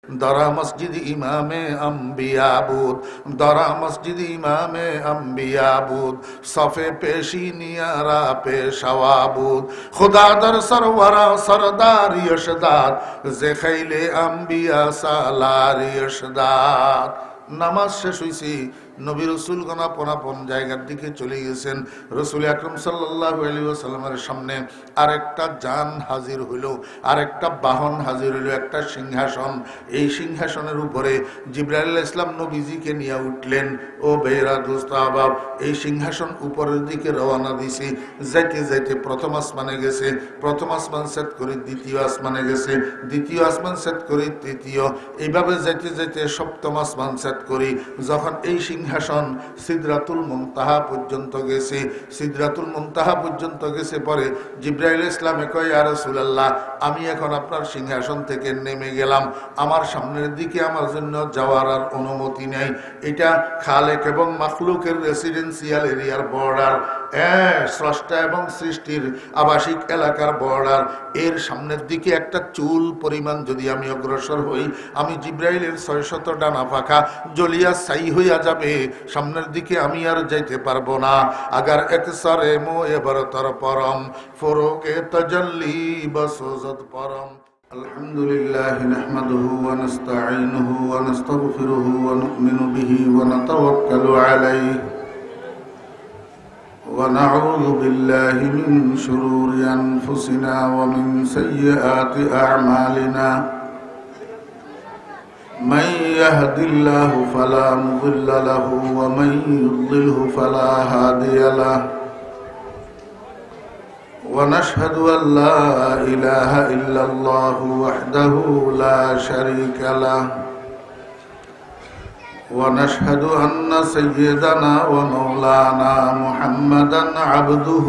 দরা মসজিদ ইমামে আম্বিয়া বুদ, দরা মসজিদ ইমামে আম্বিয়া বুদ, সফে পেশি নিয়ারা পেশাওয়া বুদ, খুদা দর সরওয়ারা সরদার ইশদাদ, জে খাইলে আম্বিয়া সালার ইশদাদ। নামাজ শেষ হইছে, নবী রাসূলগণ আপন জায়গার দিকে চলে গেছেন। রাসূল আকরাম সাল্লাল্লাহু আলাইহি ওয়াসাল্লামের সামনে আরেকটা যান হাজির হইল, আরেকটা বাহন হাজির হইল, একটা সিংহাসন। এই সিংহাসনের উপরে জিবরাইল আলাইহিস সালাম নবীজিকে নিয়ে উঠলেন। ও বেরা দোস্ত আহবাব, এই সিংহাসন উপরের দিকে রওনা দিছে। যাইতে যাইতে প্রথম আসমানে গেছে, প্রথম আসমান সেট করে দ্বিতীয় আসমানে গেছে, দ্বিতীয় আসমান সেট করে তৃতীয়, এইভাবে যাইতে যাইতে সপ্তম আসমান সেট করি। যখন এই সিংহাসন সিদরাতুল মুনতাহা পর্যন্ত গেছে, সিদরাতুল মুনতাহা পর্যন্ত গেছে, পরে জিবরাইল ইসলামে কয়, ইয়া রাসূলুল্লাহ, আমি এখন আপনার সিংহাসন থেকে নেমে গেলাম, আমার সামনের দিকে আমার জন্য যাওয়ার আর অনুমতি নেই। এটা খালেক এবং মাখলুকের রেসিডেন্সিয়াল এরিয়ার বর্ডার, স্রষ্টা এবং সৃষ্টির আবাসিক এলাকার বর্ডার। এর সামনের দিকে একটা চুল পরিমাণ যদি আমি অগ্রসর হই, আমি জিবরাইলের 600 ডানা পাখা জ্বলিয়া ছাই হইয়া যাবে, সামনের দিকে আমি আর যাইতে পারবো না। আগার এক সরে মো এবার তর পরম ফরোকে তজল্লি বসজত পরম। আলহামদুলিল্লাহ নাহমাদুহু ওয়া নাস্তাঈনুহু ওয়া নাস্তাগফিরুহু ওয়া নু'মিনু বিহি ওয়া নাতাওয়াক্কালু আলাইহি ওয়া নাউযু বিল্লাহি মিন শুরুরি আনফুসিনা ওয়া মিন সাইয়্যাতি আ'মালিনা। من يهد الله فلا مضل له ومن يضلله فلا هادي له ونشهد أن لا إله إلا الله وحده لا شريك له ونشهد أن سيدنا ومولانا محمدا عبده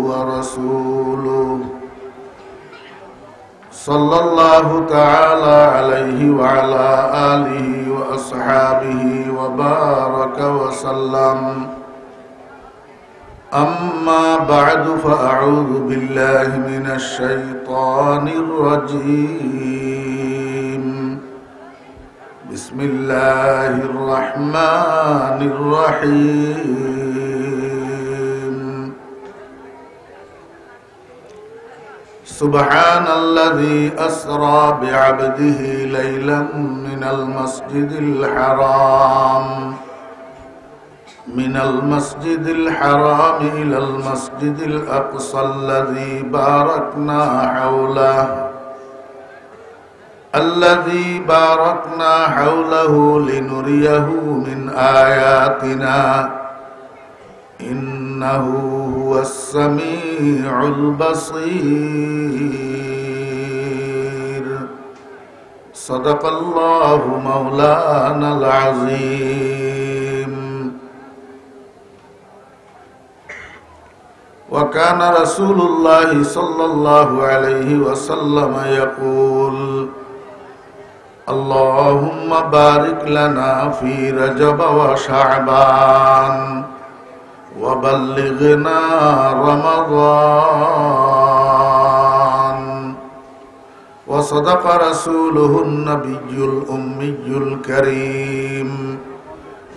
ورسوله صلى الله تعالى عليه وعلى آله وأصحابه وبارك وسلم. أما بعد فأعوذ بالله من الشيطان الرجيم. بسم الله الرحمن الرحيم. سبحان الذي أسرى بعبده ليلا من المسجد الحرام إلى المسجد الأقصى الذي باركنا حوله لنريه من آياتنا إنه هو السميع البصير. صدق الله مولانا العظيم. وكان رسول الله صلى الله عليه وسلم يقول اللهم بارك لنا في رجب وشعبان وبلغنا رمضان. وصدق رسوله النبي الأمي الكريم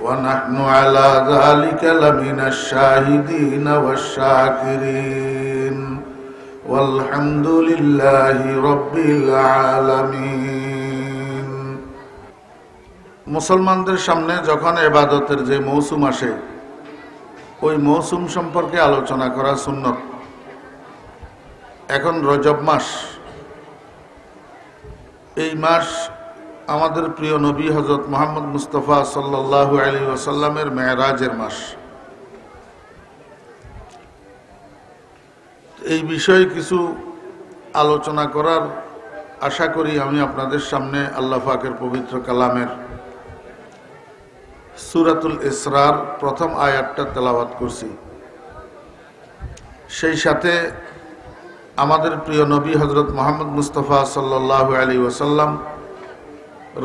ونحن على ذلك لمن الشاهدين والشاكرين والحمد لله رب العالمين. মুসলমানদের সামনে যখন ইবাদতের যে মৌসুম আসে, ওই মৌসুম সম্পর্কে আলোচনা করা সুন্নত। এখন রজব মাস, এই মাস আমাদের প্রিয় নবী হযরত মুহাম্মদ মুস্তাফা সাল্লাল্লাহু আলাইহি ওয়াসাল্লামের মেরাজের মাস। এই বিষয়ে কিছু আলোচনা করার আশা করি আমি আপনাদের সামনে আল্লাহ পাকের পবিত্র কালামের সূরাতুল ইসরার প্রথম আয়াতটা তেলাওয়াত করছি। সেই সাথে আমাদের প্রিয় নবী হযরত মুহাম্মদ মুস্তাফা সাল্লাল্লাহু আলাইহি ওয়াসাল্লাম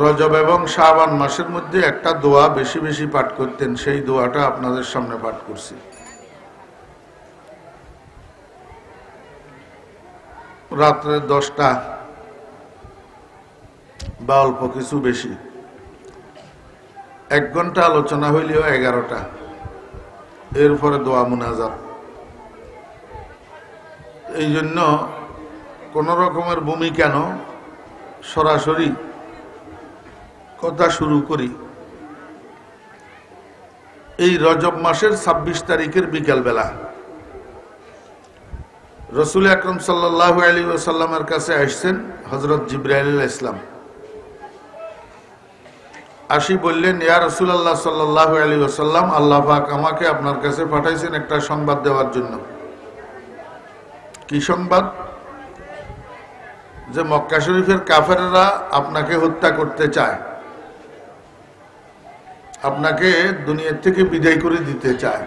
রজব এবং শাবান মাসের মধ্যে একটা দোয়া বেশি বেশি পাঠ করতেন, সেই দোয়াটা আপনাদের সামনে পাঠ করছি। রাত্রে 10টা বা অল্প কিছু বেশি, 1 ঘন্টা আলোচনা হইলেও 11টা, এরপরে দোয়া মুনাজাত। এই জন্য কোন রকমের ভূমি কেন, সরাসরি কথা শুরু করি। এই রজব মাসের 26 তারিখের বিকালবেলা রসুল আকরম সাল্লাল্লাহু আলাইহি ওয়াসাল্লামের কাছে আসছেন হযরত জিবরাইল আলাইহিস সালাম। আসি বললেন, ইয়া রাসূলুল্লাহ সাল্লাল্লাহু আলাইহি ওয়াসাল্লাম, আল্লাহ পাক আমাকে আপনার কাছে পাঠাইছেন একটা সংবাদ দেওয়ার জন্য। কি সংবাদ? যে মক্কা শরীফের কাফেররা আপনাকে হত্যা করতে চায়, আপনাকে দুনিয়া থেকে বিদায় করে দিতে চায়।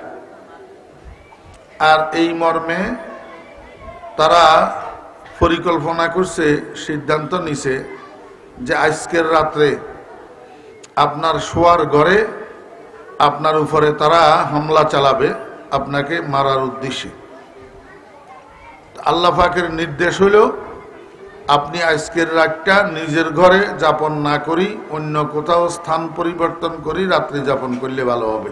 আর এই মর্মে তারা পরিকল্পনা করছে, সিদ্ধান্ত নিছে যে আজকের রাত্রে আপনার শোয়ার ঘরে আপনার উপরে তারা হামলা চালাবে আপনাকে মারার উদ্দেশ্যে। আল্লাহ পাকের নির্দেশ হইল আপনি আজকের রাতটা নিজের ঘরে যাপন না করি অন্য কোথাও স্থান পরিবর্তন করি রাত্রি যাপন করলে ভালো হবে।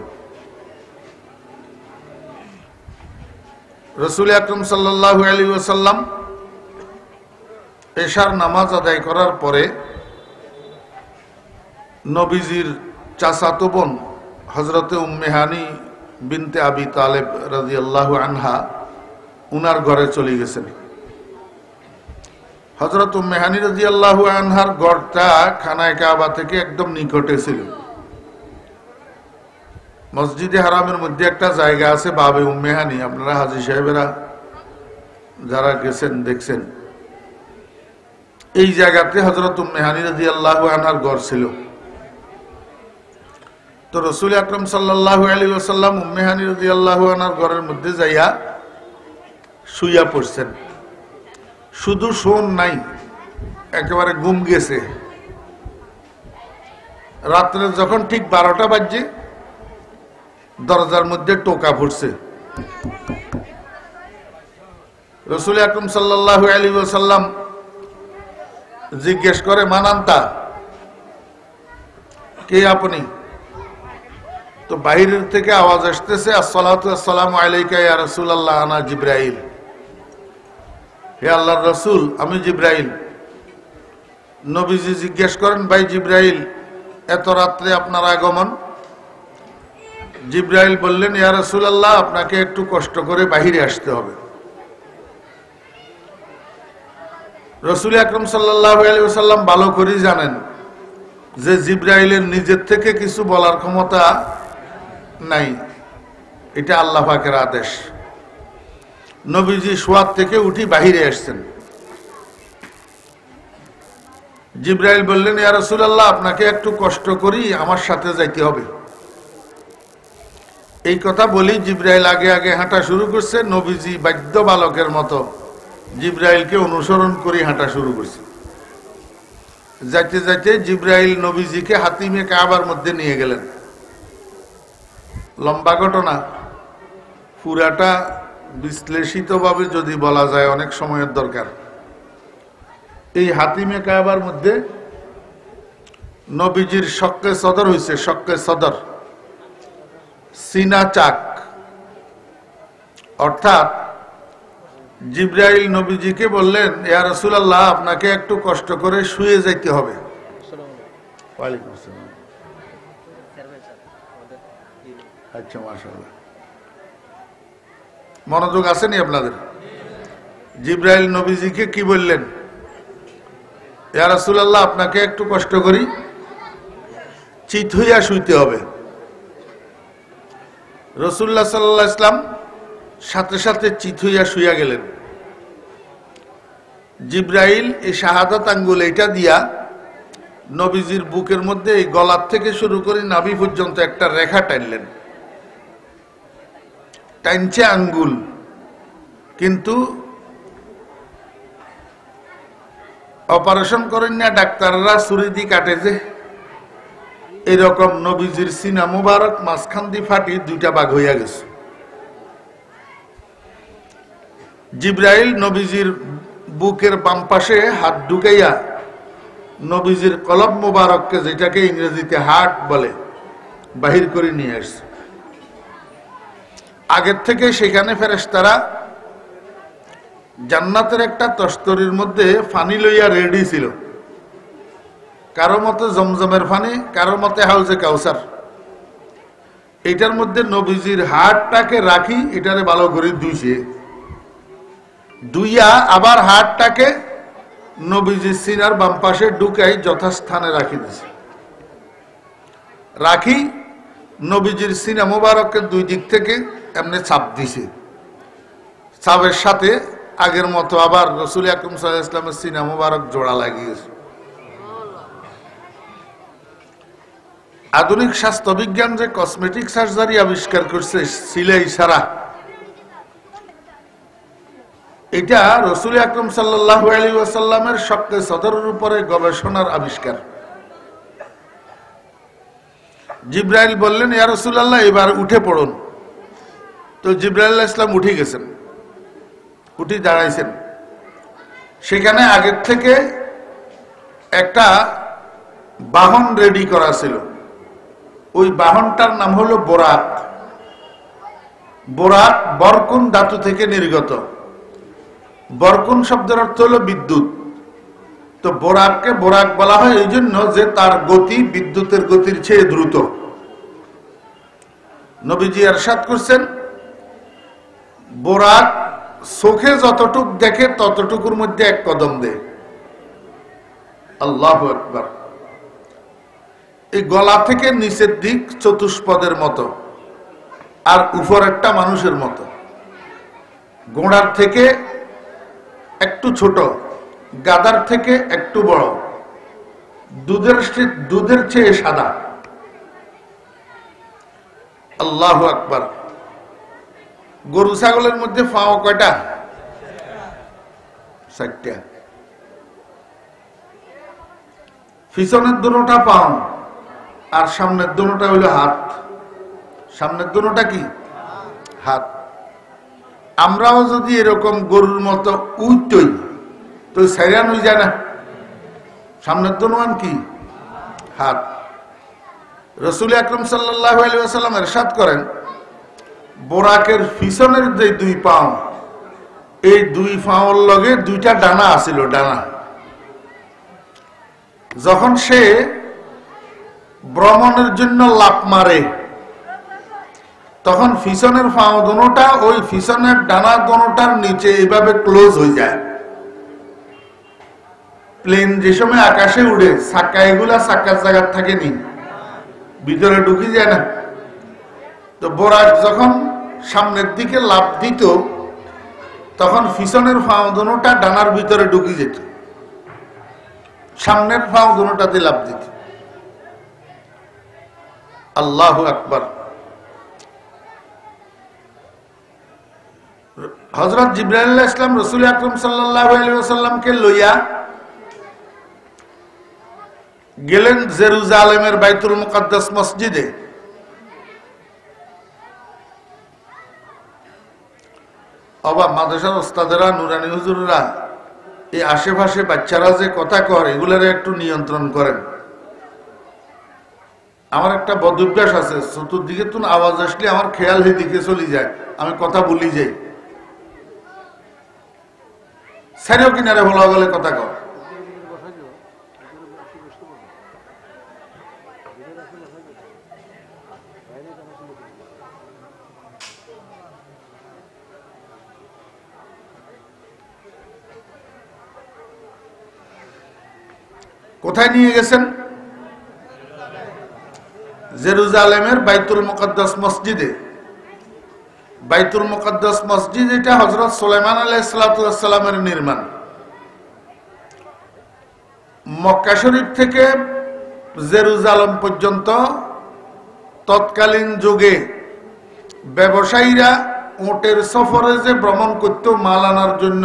রাসূল আকরাম সাল্লাল্লাহু আলাইহি ওয়াসাল্লাম এশার নামাজ আদায় করার পরে নবীজির চাচাতো বোন হযরতে উম্মে হানি বিনতে আবি তালেব রাদিয়াল্লাহু আনহা উনার ঘরে চলে গেছেন। হযরত উম্মে হানি রাদিয়াল্লাহু আনহার ঘরটা খানায়ে কাবা থেকে একদম নিকটে ছিল। মসজিদে হারামের মধ্যে একটা জায়গা আছে বাবে উম্মে হানি, আপনারা হাজী সাহেবেরা যারা গেছেন দেখছেন। এই জায়গাতে হযরত উম্মে হানি রাদিয়াল্লাহু আনহার ঘর ছিল। তো রাসূল আকরাম সাল্লাল্লাহু আলাইহি ওয়াসাল্লাম উম্মে হানি রাদিয়াল্লাহু আনহার ঘরের মধ্যে যাইয়া শুইয়া পড়ছেন। শুধু শোন নাই, একেবারে ঘুম গেছে। রাত্রে যখন ঠিক 12টা বাজছে দরজার মধ্যে টোকা ফুটছে। রাসূল আকরাম সাল্লাল্লাহু আলাইহি ওয়াসাল্লাম জিজ্ঞেস করে, মানান্তা, কে আপনি? তো বাহিরের থেকে আওয়াজ আসতেছে, আসসালাতু আসসালামু আলাইকা ইয়া রাসূলুল্লাহ, আনা জিবরাইল। হে আল্লাহর রাসূল, আমি জিবরাইল। নবীজি জিজ্ঞেস করেন, ভাই জিবরাইল, এত রাত্রে আপনার আগমন? জিবরাইল বললেন, ইয়া রাসূলুল্লাহ, আপনাকে একটু কষ্ট করে বাহিরে আসতে হবে। রাসূল আকরাম সাল্লাল্লাহু আলাইহি ওয়াসাল্লাম ভালো করেই জানেন যে জিবরাইলের নিজের থেকে কিছু বলার ক্ষমতা নাই, এটা আল্লাহ পাকের আদেশ। নবীজি শোয়ার থেকে উঠি বাহিরে আসছেন। জিবরাইল বললেন, ইয়া রাসূলুল্লাহ, আপনাকে একটু কষ্ট করি আমার সাথে যাইতে হবে। এই কথা বলি জিবরাইল আগে আগে হাঁটা শুরু করছে। নবীজি বাধ্য বালকের মতো জিবরাইলকে অনুসরণ করে হাঁটা শুরু করছে। যাইতে যাইতে জিবরাইল নবীজিকে হাতিমে কাবার মধ্যে নিয়ে গেলেন। লম্বা ঘটনা, পুরাটা বিশ্লেষিতভাবে যদি বলা যায় অনেক সময়ের দরকার। এই হাতিমে কাবার মধ্যে নবীজির শক্কে সদর হইছে। শক্কে সদর সিনা চাক, অর্থাৎ জিবরাইল নবীজিকে বললেন, ইয়া রাসূলুল্লাহ, আপনাকে একটু কষ্ট করে শুয়ে যাইতে হবে। ওয়ালাইকুম আসসালাম। আচ্ছা, মাশাআল্লাহ, মনোযোগ আসেনি আপনাদের? জিবরাইল নবীজিকে কি বললেন? ইয়া রাসূলুল্লাহ, আপনাকে একটু কষ্ট করি চিত হইয়া শুইতে হবে। রাসূলুল্লাহ সাল্লাল্লাহু আলাইহি ওয়াসাল্লাম সাথে সাথে চিত হইয়া শুইয়া গেলেন। জিবরাইল এই শাহাদাত আঙ্গুল এটা দিয়া নবীজির বুকের মধ্যে এই গলার থেকে শুরু করে নাভি পর্যন্ত একটা রেখা টানলেন। টানছে আঙ্গুল, কিন্তু অপারেশন করেন না ডাক্তাররা, ছুরি দিয়ে কাটে যে এরকম নবীজির সিনা মুবারক মাঝখান দিয়ে ফাটি 2টা ভাগ হইয়া গেছে। জিবরাইল নবীজির বুকের বাম পাশে হাত ঢুকাইয়া নবীজির কলব মুবারককে, যেটাকে ইংরেজিতে হার্ট বলে, বাহির করে নিয়ে আসছে। আগের থেকে সেখানে ফেরেশতারা জান্নাতের একটা তস্তরির মধ্যে পানি লইয়া রেডি ছিল। কারো মতে জমজমের পানি, কারো মতে হাউজে কাউসার। এটার মধ্যে নবীজির হাড়টাকে রাখি, এটারে ভালো করে ধুইয়া আবার হাড়টাকে নবীজির সিনার বাম পাশে ঢুকাই যথাস্থানে রাখি দিছে। রাখি নবীজির সিনা মোবারককে দুই দিক থেকে এমনি চাপ দিছে। চাপের সাথে আগের মতো আবার রাসূল আকরাম সাল্লাল্লাহু আলাইহি ওয়াসাল্লামের সিনা মোবারক জোড়া লাগিয়েছে। আধুনিক স্বাস্থ্য বিজ্ঞান যে কসমেটিক সার্জারি আবিষ্কার করছে, সিলাই সারা, এটা রাসূল আকরাম সাল্লাল্লাহু আলাইহি ওয়াসাল্লামের শক্তে সদরের উপরে গবেষণার আবিষ্কার। জিবরাইল বললেন, ইয়া রাসূলুল্লাহ, এবার উঠে পড়ুন। তো জিবরাইল আলাইহিস সালাম উঠে গেছেন, উঠে দাঁড়াইছেন। সেখানে আগের থেকে একটা বাহন রেডি করা ছিল। ওই বাহনটার নাম হলো বোরাক। বোরাক বরকুন ধাতু থেকে নির্গত। বরকুন শব্দের অর্থ হলো বিদ্যুৎ। তো বোরাককে বোরাক বলা হয় এই জন্য যে তার গতি বিদ্যুতের গতির চেয়ে দ্রুত। নবীজি ইরশাদ করছেন, বোরাক চোখে যতটুক দেখে ততটুকুর মধ্যে এক কদম দেয়। আল্লাহু আকবার। এই গলা থেকে নিচের দিক চতুষ্পদের মতো, আর উপরেরটা মানুষের মতো। গোড়ার থেকে একটু ছোট, গাদার থেকে একটু বড়, দুধের চেয়ে সাদা। আল্লাহু আকবার। গরু ছাগলের মধ্যে পাও কয়টা? 4টা। পিছনের দুটোটা পাও আর সামনের দুটোটা হইল হাত। সামনের দুটোটা কি? হাত। আমরাও যদি এরকম গরুর মতো উঠতই তো সাইরান হয়ে যায় না? সামনের দুটোয়ান কি? হাত। রাসূল আকরাম সাল্লাল্লাহু আলাইহি ওয়াসাল্লাম ইরশাদ করেন, বোরাকের পিছনের যে দুই পাও, এই দুই পাওর লগে দুইটা ডানা আছিল। ডানা যখন সে ভ্রমণের জন্য লাফ মারে, তখন পিছনের পাও দোনোটা ওই পিছনের ডানা দোনোটার নিচে এইভাবে ক্লোজ হয়ে যায়। প্লেন যে সময় আকাশে উড়ে, চাকা এগুলা চাকার জায়গা থাকেনি, ভিতরে ঢুকে যায় না? তো বোরাক যখন সামনের দিকে লাফ দিত, তখন পিছনের পাও দোনোটা ডানার ভিতরে ঢুকে যেত, সামনের পাও দোনোটাতে লাফ দিত। আল্লাহু আকবার। হযরত জিবরাইল আলাইহিস সালাম রাসূল আকরাম সাল্লাল্লাহু আলাইহি ওয়াসাল্লামকে লইয়া গেলেন জেরুজালেমের বাইতুল মুকাদ্দাস মসজিদে। অবা মাদ্রাসার ওস্তাদেরা, নুরানি হুজুররা, এই আশেপাশে বাচ্চারা যে কথা কয়, এগুলারে একটু নিয়ন্ত্রণ করেন। আমার একটা বদভ্যাস আছে, চতুর্দিকে তুন আওয়াজ আসলে আমার খেয়াল দিকে চলে যায়, আমি কথা ভুলি যাই। সারিও কিনারে বলা গেলে কথা কয়। কোথায় নিয়ে গেছেন? জেরুজালেমের বাইতুল মুকাদ্দাস মসজিদে। বাইতুল মুকাদ্দাস মসজিদ এটা হযরত সুলাইমান আলাইহিস সালাতু ওয়াস সালামের নির্মাণ। মক্কা শরীফ থেকে জেরুজালেম পর্যন্ত তৎকালীন যুগে ব্যবসায়ীরা উটের সফরে যে ভ্রমণ করত, মাল আনার জন্য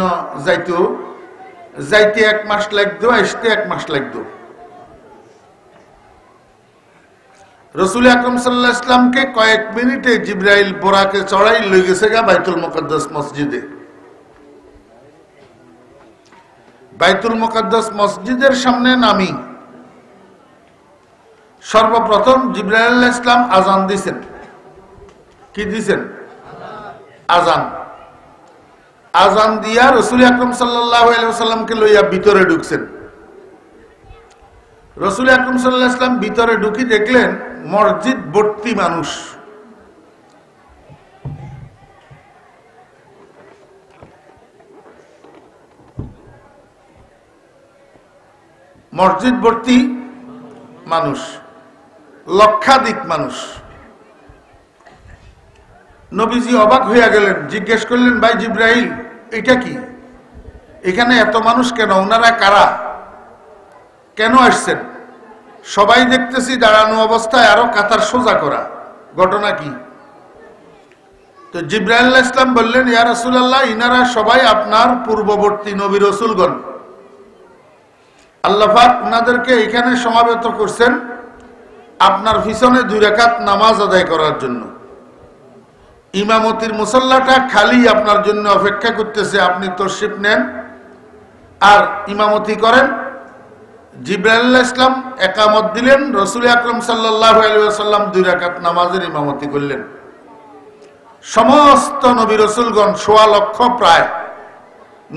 যাইতে 1 মাস লাগতো, আসতে 1 মাস লাগতো। রাসূল আকরাম সাল্লাল্লাহু আলাইহি ওয়াসাল্লামকে কয়েক মিনিটে জিবরাইল বোরাকে চড়াই লই গেছে গা বাইতুল মুকাদ্দাস মসজিদে। বাইতুল মুকাদ্দাস মসজিদের সামনে নামি সর্বপ্রথম জিবরাইল আলাইহিস সালাম আযান দিয়েছেন। কি দিয়েছেন? আযান। আযান দিয়া রাসূল আকরাম সাল্লাল্লাহু আলাইহি ওয়াসাল্লামকে লইয়া ভিতরে ঢুকছেন। রাসূল আকরাম সাল্লাল্লাহু আলাইহি ওয়াসাল্লাম ভিতরে ঢুকি দেখলেন মসজিদ ভর্তি মানুষ। মসজিদ ভর্তি মানুষ, লক্ষাধিক মানুষ। নবীজি অবাক হইয়া গেলেন, জিজ্ঞেস করলেন, ভাই জিবরাইল, এটা কি? এখানে এত মানুষ কেন? ওনারা কারা? কেন আসছেন? সবাই দেখতেছি দাঁড়ানো অবস্থায়, আরো কাতার সোজা করা, ঘটনা কি? তো জিবরাইল আলাইহিস সালাম বললেন, ইয়া রাসূলুল্লাহ, ইনারা সবাই আপনার পূর্ববর্তী নবী রাসূলগণ। আল্লাহ পাক ওনাদেরকে এখানে সমাবেত করছেন আপনার পিছনে 2 রাকাত নামাজ আদায় করার জন্য। ইমামতির মুসাল্লাটা খালি আপনার জন্য অপেক্ষা করতেছে, আপনি তশরিফ নেন আর ইমামতি করেন। জিবরাইল আলাইহিস সালাম একামত দিলেন, রাসূল আকরাম সাল্লাল্লাহু আলাইহি ওয়াসাল্লাম 2 রাকাত নামাজের ইমামতি করলেন। সমস্ত নবী রাসূলগণ 1.25 লক্ষ প্রায়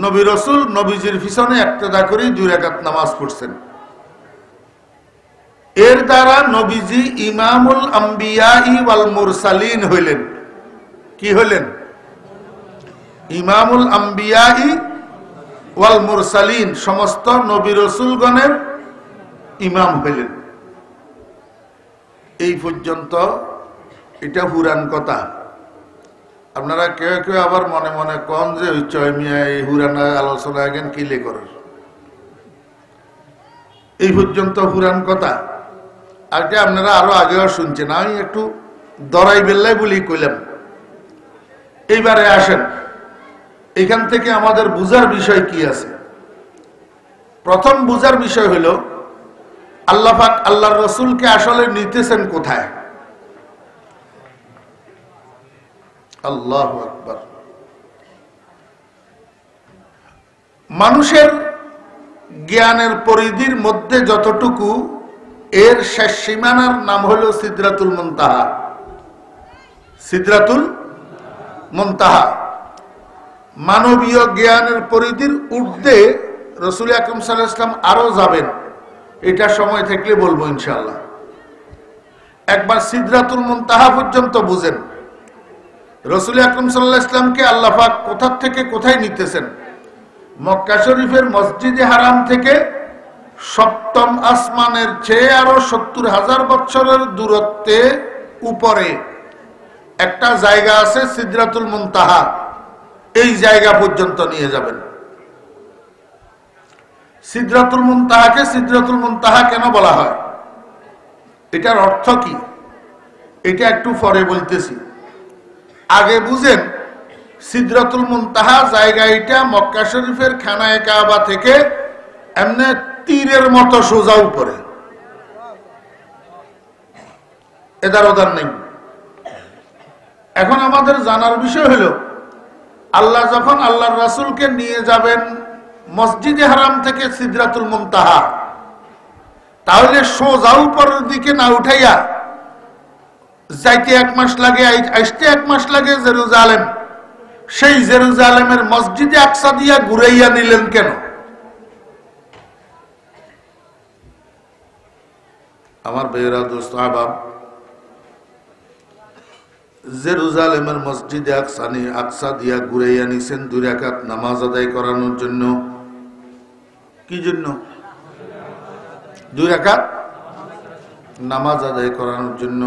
নবী রাসূল নবীজির পিছনে ইক্তেদা করে 2 রাকাত নামাজ পড়ছেন। এর দ্বারা নবীজি ইমামুল আম্বিয়াই ওয়াল মুরসালিন হইলেন। কি হইলেন? ইমামুল আম্বিয়াই ওয়াল মুরসালিন, সমস্ত নবী রাসূলগণের ইমাম হইলেন। এই পর্যন্ত এটা পুরাণ কথা। আপনারা কেউ কেউ আবার মনে মনে কন যে মিয়া এই হুরান আলোচনা আগেন কিলে করার। এই পর্যন্ত পুরাণ কথা, আর এটা আপনারা আরো আগেও শুনছেন। আমি একটু দরাই বেল্লাই বলি কইলাম। এইবারে আসেন, এখান থেকে আমাদের বুঝার বিষয় কি আছে। প্রথম বুঝার বিষয় হলো আল্লাহ পাক আল্লাহর রাসূলকে আসলে নিতেছেন কোথায়? আল্লাহু আকবার। মানুষের জ্ঞানের পরিধির মধ্যে যতটুকু, এর শেষ সীমানার নাম হলো সিদরাতুল মুনতাহা। সিদরাতুল মুনতাহা। মানবীয় জ্ঞানের পরিধির ঊর্ধ্বে রাসূল আকরাম সাল্লাল্লাহু আলাইহি ওয়াসাল্লাম আরো যাবেন। এটা সময় থাকলে বলবো ইনশাআল্লাহ। একবার সিদরাতুল মুনতাহা পর্যন্ত বুঝেন। রাসূল আকরাম সাল্লাল্লাহু আলাইহি ওয়াসাল্লামকে আল্লাহ পাক কোথা থেকে কোথায় নিতেছেন? মক্কা শরীফের মসজিদে হারাম থেকে সপ্তম আসমানের চেয়ে আরো 70,000 বছরের দূরত্বে উপরে একটা জায়গা আছে সিদরাতুল মুনতাহা। এই জায়গা পর্যন্ত নিয়ে যাবেন। সিদরাতুল মুনতাহাকে সিদরাতুল মুনতাহা কেন বলা হয়? এটার অর্থ কি? এটা একটু পরে বলতেছি। আগে বুঝেন, সিদরাতুল মুনতাহা জায়গা এটা মক্কা শরীফের খানায়ে কাবা থেকে এমনি তীরের মতো সোজা উপরে, এদার ওদার নেই। এখন আমাদের জানার বিষয় হলো, আল্লাহ যখন আল্লাহর রাসূলকে নিয়ে যাবেন মসজিদে হারাম থেকে সিদরাতুল মুনতাহা, তাহলে সোজা উপরের দিকে না উঠাইয়া যাইতে 1 মাস লাগে, আসতে 1 মাস লাগে জেরুজালেম। সেই জেরুজালেমের মসজিদে আকসা দিয়া ঘুরাইয়া নিলেন কেন? আমার ভাইয়েরা, দোস্ত আহবাব, জেরুজালেমের মসজিদে আকসা দিয়া ঘুরাইয়া নিছেন 2 রাকাত নামাজ আদায় করানোর জন্য। কি জন্য? 2 রাকাত নামাজ আদায় করানোর জন্য।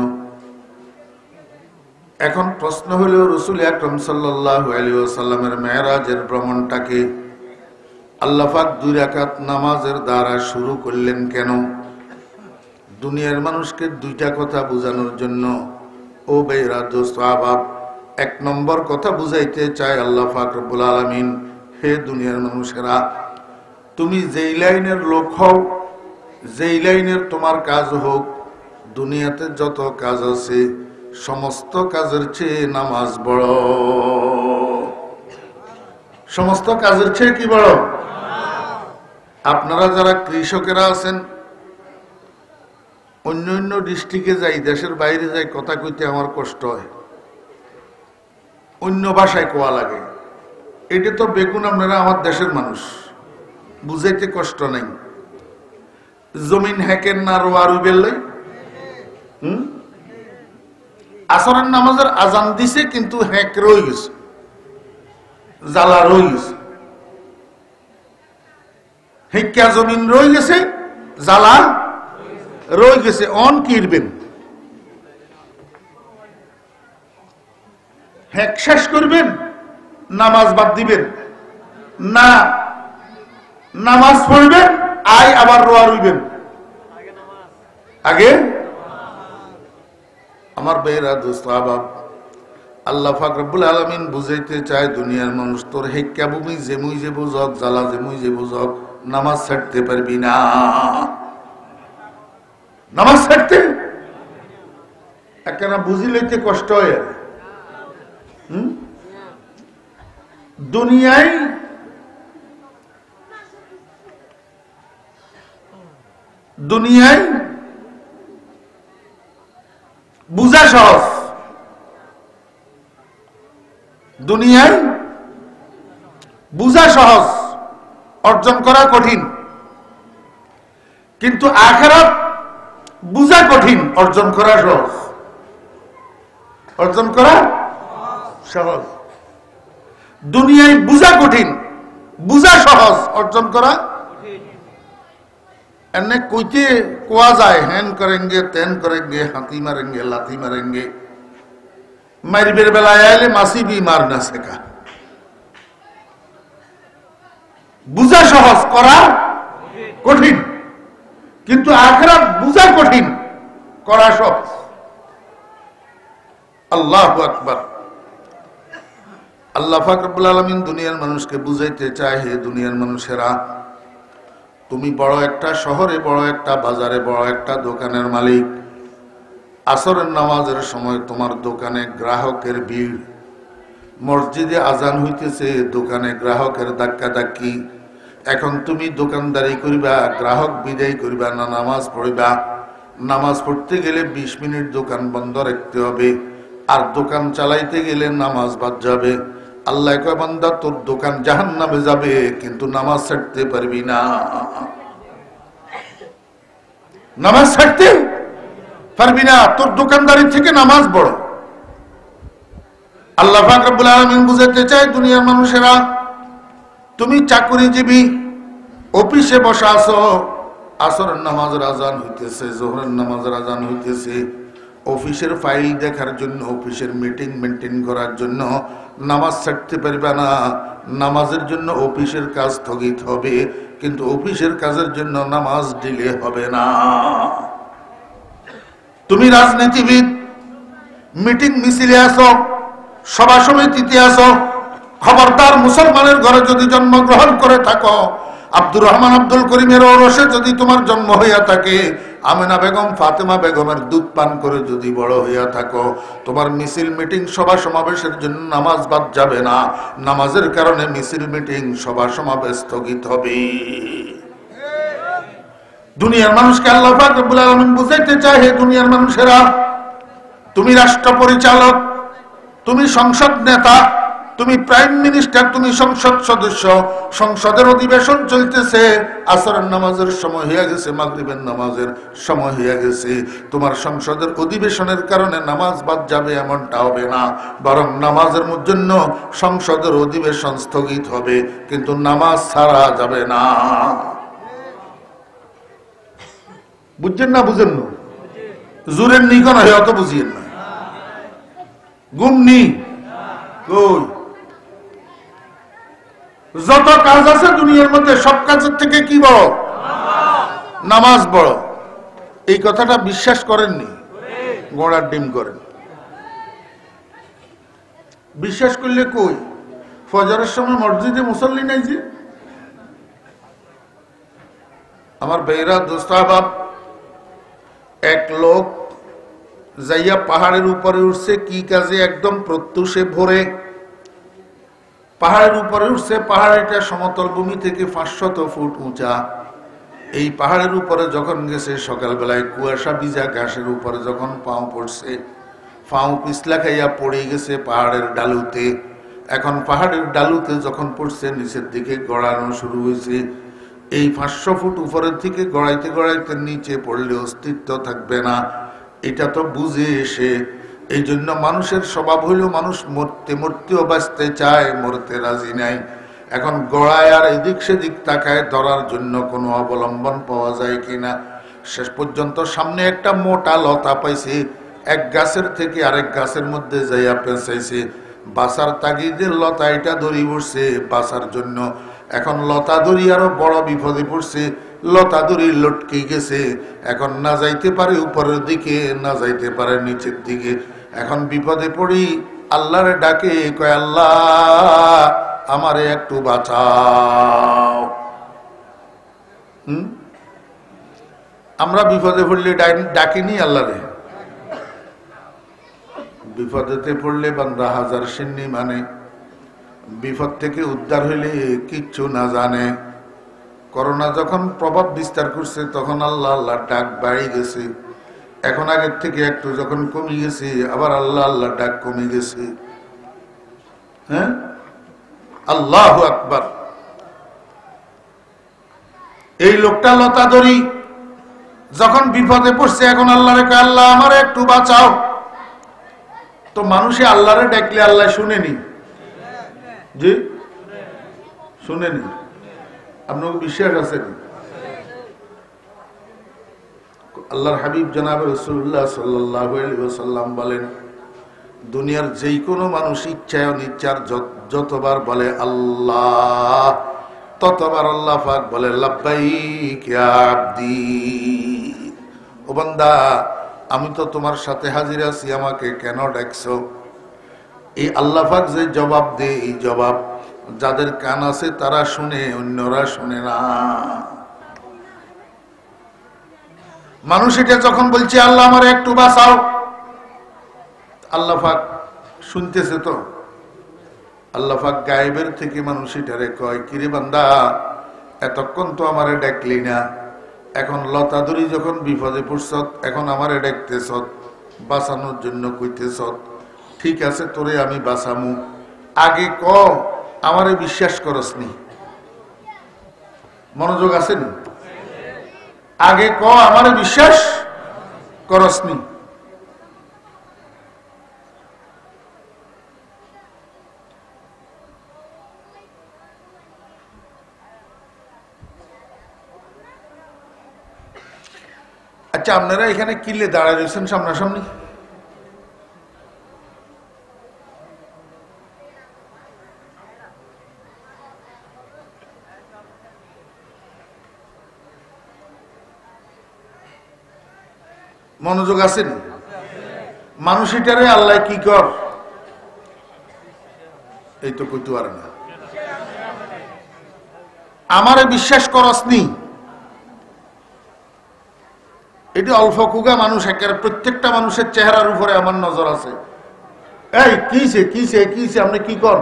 এখন প্রশ্ন হলো, রাসূল আকরাম সাল্লাল্লাহু আলাইহি ওয়াসাল্লামের মেরাজের ভ্রমণটাকে আল্লাহ পাক 2 রাকাত নামাজের দ্বারা শুরু করলেন কেন? দুনিয়ার মানুষকে 2টা কথা বোঝানোর জন্য। ও ভাইরা, দোস্ত আহবাব, 1 নম্বর কথা বুঝাইতে চায় আল্লাহ পাক রব্বুল আলামিন, হে দুনিয়ার মানুষেরা, তুমি যেই লাইনের লোক হও, যেই লাইনের তোমার কাজ হোক, দুনিয়াতে যত কাজ আছে সমস্ত কাজের চেয়ে নামাজ বড়। সমস্ত কাজের চেয়ে কি বড়? আপনারা যারা কৃষকেরা আছেন, অন্য অন্য ডিস্ট্রিক্টে যাই, দেশের বাইরে যাই, কথা কইতে আমার কষ্ট হয়, অন্য ভাষায় কোয়া লাগে। এটা তো বেগুন, আপনারা আমার দেশের মানুষ, বুঝাইতে কষ্ট নাই। জমিন হ্যাকের না রোয়ারু বেললে আসরের নামাজের আজান দিছে, কিন্তু হ্যাক রয়ে গেছে, জ্বালা রয়ে গেছে, হেক্কা জমিন রয়ে গেছে, জ্বালা রয়ে গেছে। অন কিরবেন, হ্যাক শেষ করবেন, নামাজ বাদ দিবেন না, নামাজ পড়বেন, আবার রোয়া রইবেন আগে। আমার বেরা দোস্ত আবাব, আল্লাহ পাক রব্বুল আলামিন বুঝাইতে চায় দুনিয়ার মানুষ, তোর হেক্কা ভূমি যেমুই যে বুঝক, জ্বালা যেমুই যে বুঝক, নামাজ ছাড়তে পারবি না। নামাজ ছাড়তে একখানা বুঝি লইতে কষ্ট হয়। দুনিয়ায় দুনিয়ায় বুঝা সহজ, দুনিয়ায় বুঝা সহজ, অর্জন করা কঠিন। কিন্তু আখিরাত বুঝা কঠিন, অর্জন করা সহজ। অর্জন করা সহজ। দুনিয়ায় বুঝা কঠিন, বুঝা সহজ, অর্জন করা এনে কইতে কোয়া যায়, হ্যান করেঙ্গে, তেন করেঙ্গে, হাতি মারেঙ্গে, লাথি মারেঙ্গে। মারিবের বেলায় আইলে মাসি বি মার না শেখা। বুঝা সহজ, করা কঠিন। কিন্তু আখিরাত বুঝা কঠিন, করা সহজ। আল্লাহু আকবার। আল্লাহ পাক রব্বুল আলামিন দুনিয়ার মানুষকে বুঝাইতে চায়, হে দুনিয়ার মানুষেরা, তুমি বড় একটা শহরে, বড় একটা বাজারে, বড় একটা দোকানের মালিক। আসরের নামাজের সময় তোমার দোকানে গ্রাহকের ভিড়, মসজিদে আজান হইতেছে, দোকানে গ্রাহকের ধাক্কা ধাক্কি। এখন তুমি দোকানদারি করিবা, গ্রাহক বিদায় করিবা না নামাজ পড়িবা? নামাজ পড়তে গেলে 20 মিনিট দোকান বন্ধ রাখতে হবে, আর দোকান চালাইতে গেলে নামাজ বাদ যাবে। আল্লাহ কয়, বান্দা তোর দোকান জাহান্নামে যাবে, কিন্তু নামাজ ছাড়তে পারবি না। নামাজ ছাড়তে পারবি না, তোর দোকানদারি থেকে নামাজ বড়। আল্লাহ পাক রব্বুল আলামিন বুঝাতে চায় দুনিয়ার মানুষেরা, তুমি চাকরিজীবী, অফিসে বসা আছো, আসরের নামাজের আজান হইতেছে, জোহরের নামাজের আজান হইতেছে, অফিসের ফাইল দেখার জন্য, অফিসের মিটিং মেনটেন করার জন্য নামাজ ছাড়তে পারবে না। নামাজের জন্য অফিসের কাজ স্থগিত হবে, কিন্তু অফিসের কাজের জন্য নামাজ ডিলে হবে না। তুমি রাজনীতিবিদ, মিটিং মিছিলে আসো, সভা সমিতিতে আসো, খবরদার মুসলমানের ঘরে যদি জন্মগ্রহণ করে থাকো, আব্দুর রহমান আব্দুল করিমের ওরসে যদি তোমার জন্ম হইয়া থাকে, আমেনা বেগম ফাতেমা বেগমের দুধ পান করে যদি বড় হইয়া থাকো, তোমার মিছিল মিটিং সভা সমাবেশের জন্য নামাজ বাদ যাবে না। নামাজের কারণে মিছিল মিটিং সভা সমাবেশ স্থগিত হবে। দুনিয়ার মানুষকে আল্লাহ পাক রব্বুল আলামিন বুঝাইতে চায়, হে দুনিয়ার মানুষেরা, তুমি রাষ্ট্র পরিচালক, তুমি সংসদ নেতা, তুমি প্রাইম মিনিস্টার, তুমি সংসদ সদস্য, সংসদের অধিবেশন চলতেছে, আসরের নামাজের সময় হয়ে গেছে, মাগরিবের নামাজের সময় হয়ে গেছে, তোমার সংসদের অধিবেশনের কারণে নামাজ বাদ যাবে এমনটা হবে না, বরং নামাজের জন্য সংসদের অধিবেশন স্থগিত হবে, কিন্তু নামাজ ছাড়া যাবে না। বুঝছেন না? বুঝেন না? জোরের নিকন হয়ে অত বুঝিয়েন না। গুমনি কই, যত কাজ আছে দুনিয়ার মধ্যে, সব কাজের থেকে কি বড়? নামাজ বড়। এই কথাটা বিশ্বাস করেননি? গোড়ার ডিম করেন। বিশ্বাস করলে কই, ফজরের সময় মসজিদে মুসল্লি নাই যে? আমার বেরা দোস্তাবাব, এক লোক যাইয়া পাহাড়ের উপরে উঠছে, কি কাজে? একদম প্রত্যুষে ভোরে পাহাড়ের উপরে উঠছে। পাহাড়টা সমতল ভূমি থেকে 500 ফুট উঁচা। এই পাহাড়ের উপরে যখন গেছে সকালবেলায় কুয়াশা ভিজা ঘাসের উপরে যখন পাও পড়ছে, পাও পিছলা খাইয়া পড়ে গেছে পাহাড়ের ডালুতে। এখন পাহাড়ের ডালুতে যখন পড়ছে নিচের দিকে গড়ানো শুরু হয়েছে। এই 500 ফুট উপরের থেকে গড়াইতে গড়াইতে নিচে পড়লে অস্তিত্ব থাকবে না, এটা তো বুঝে এসে। এই জন্য মানুষের স্বভাব হইল মানুষ মরতে মরতেও বাঁচতে চায়, মরতে রাজি নাই। এখন গড়ায় আর এদিক সেদিক তাকায় ধরার জন্য কোনো অবলম্বন পাওয়া যায় কিনা। শেষ পর্যন্ত সামনে একটা মোটা লতা পাইছে, এক গাছের থেকে আরেক গাছের মধ্যে যাইয়া পেঁচাইছে। বাসার তাগিদের লতা এটা ধরি পড়ছে বাসার জন্য। এখন লতা ধরি আরো বড় বিপদে পড়ছে, লতা ধরি লটকে গেছে। এখন না যাইতে পারে উপরের দিকে, না যাইতে পারে নিচের দিকে। এখন বিপদে পড়ি আল্লাহরে ডাকে, কয় আল্লাহ আমারে একটু বাঁচাও। আমরা বিপদে পড়লে ডাকিনি আল্লাহরে। বিপদেতে পড়লে বান্দা হাজার সিন্নি মানে, বিপদ থেকে উদ্ধার হইলে কিচ্ছু না জানে। করোনা যখন প্রভাব বিস্তার করছে তখন আল্লাহ আল্লাহ ডাক বাড়ি গেছে। এখন আগের থেকে একটু যখন কমে গেছে আবার আল্লাহ আল্লাহ ডাক কমে গেছে। হ্যাঁ, আল্লাহু আকবার। এই লোকটা লতা ধরি যখন বিপদে পড়ছে এখন আল্লাহরে কয় আল্লাহ আমারে একটু বাঁচাও। তো মানুষে আল্লাহরে ডাকলে আল্লাহ শুনেনি? জি শুনেনি? আপনার বিশ্বাস আছে? আল্লাহর হাবিব জনাব রাসূলুল্লাহ সাল্লাল্লাহু আলাইহি ওয়াসাল্লাম বলেন, দুনিয়ার যেই কোনো মানুষ ইচ্ছায় অনিচ্ছার যতবার বলে আল্লাহ, ততবার আল্লাহ পাক বলে লাব্বাইক ইয়া আবদি। ও বান্দা, আমি তো তোমার সাথে হাজির আছি, আমাকে কেন ডাকছো? এই আল্লাহ পাক যে জবাব দেয়, এই জবাব যাদের কান আছে তারা শুনে, অন্যরা শুনে না। মানুষ এটা যখন বলছে আল্লাহ আমার একটু বাঁচাও, আল্লাহ পাক শুনতেছে তো। আল্লাহ পাক গায়েবের থেকে মানুষ এটারে কয়, কিরে বান্দা এতক্ষণ তো আমারে ডাকলি না, এখন লতা ধরি যখন বিপদে পড়ছ এখন আমারে ডাকতেছ, বাঁচানোর জন্য কইতেছ। ঠিক আছে তোরে আমি বাঁচামু, আগে ক আমারে বিশ্বাস করসনি। মনোযোগ আছেন? আগে ক আমারে বিশ্বাস করসনি। আচ্ছা, আপনারা এখানে কিলে দাঁড়ায় রয়েছেন সামনাসামনি? মনোযোগ আছেন? মানুষ এটারে আল্লাহ কি কর, এই তো কইতে পারে না। আমারে বিশ্বাস করসনি, এটি অল্প কুগা মানুষ। একেবারে প্রত্যেকটা মানুষের চেহারার উপরে আমার নজর আছে। এই কিছে কিছে কিছে, আপনি কি কর?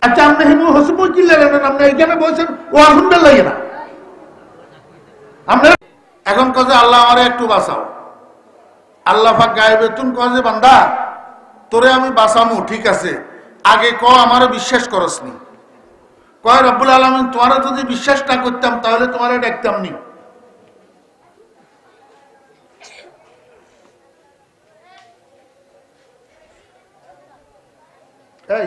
আচ্ছা, আপনি হিমু হসিবু কি লাগেন? আপনি এখানে বলছেন ও আলহামদুলিল্লাহ লাগে না। আপনার এখন কাজে আল্লাহ আমারে একটু বাঁচাও। আল্লাহ পাক গায়েবে তুন কয়ে বান্দা তোরে আমি বাঁচামু, ঠিক আছে আগে ক আমারে বিশ্বাস করসনি। কয় রব্বুল আলামিন তোমারে যদি বিশ্বাস না করতাম তাহলে তোমারে ডাকতাম নি। এই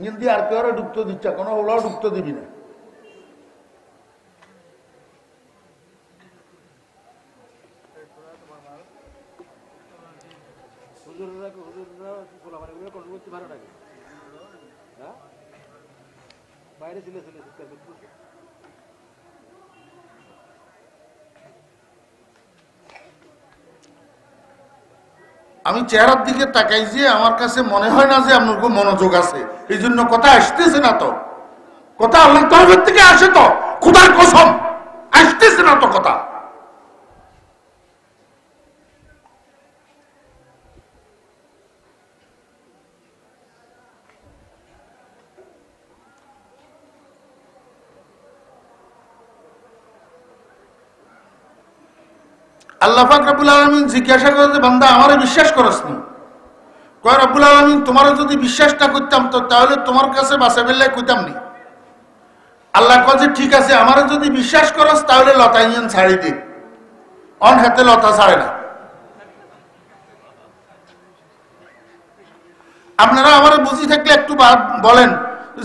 নিন্দি আর কেউ ডুবতে দিচ্ছে, কোনো ওলাও ডুবতে দিবি না। আমি চেহারার দিকে তাকাই যে আমার কাছে মনে হয় না যে আপনার মনোযোগ আছে, এই জন্য কথা আসতেছে না। তো কথা আল্লাহর তরফ থেকে আসে তো, খোদার কসম আসতেছে না তো কথা। আল্লাহ পাক রব্বুল আলামিন জিজ্ঞাসা করে, বান্দা আমারে বিশ্বাস করস নি? কয় রব্বুল আলামিন তোমারে যদি বিশ্বাস না করতাম তো তাহলে তোমার কাছে বাসা বেল্লাই কইতাম নি। আল্লাহ কয় যে ঠিক আছে, আমারে যদি বিশ্বাস করস তাহলে লতাইন ছাড়ি দে। অন হাতে লতা ছাড়ে না। আপনারা আমারে বুঝি থাকলে একটু বলেন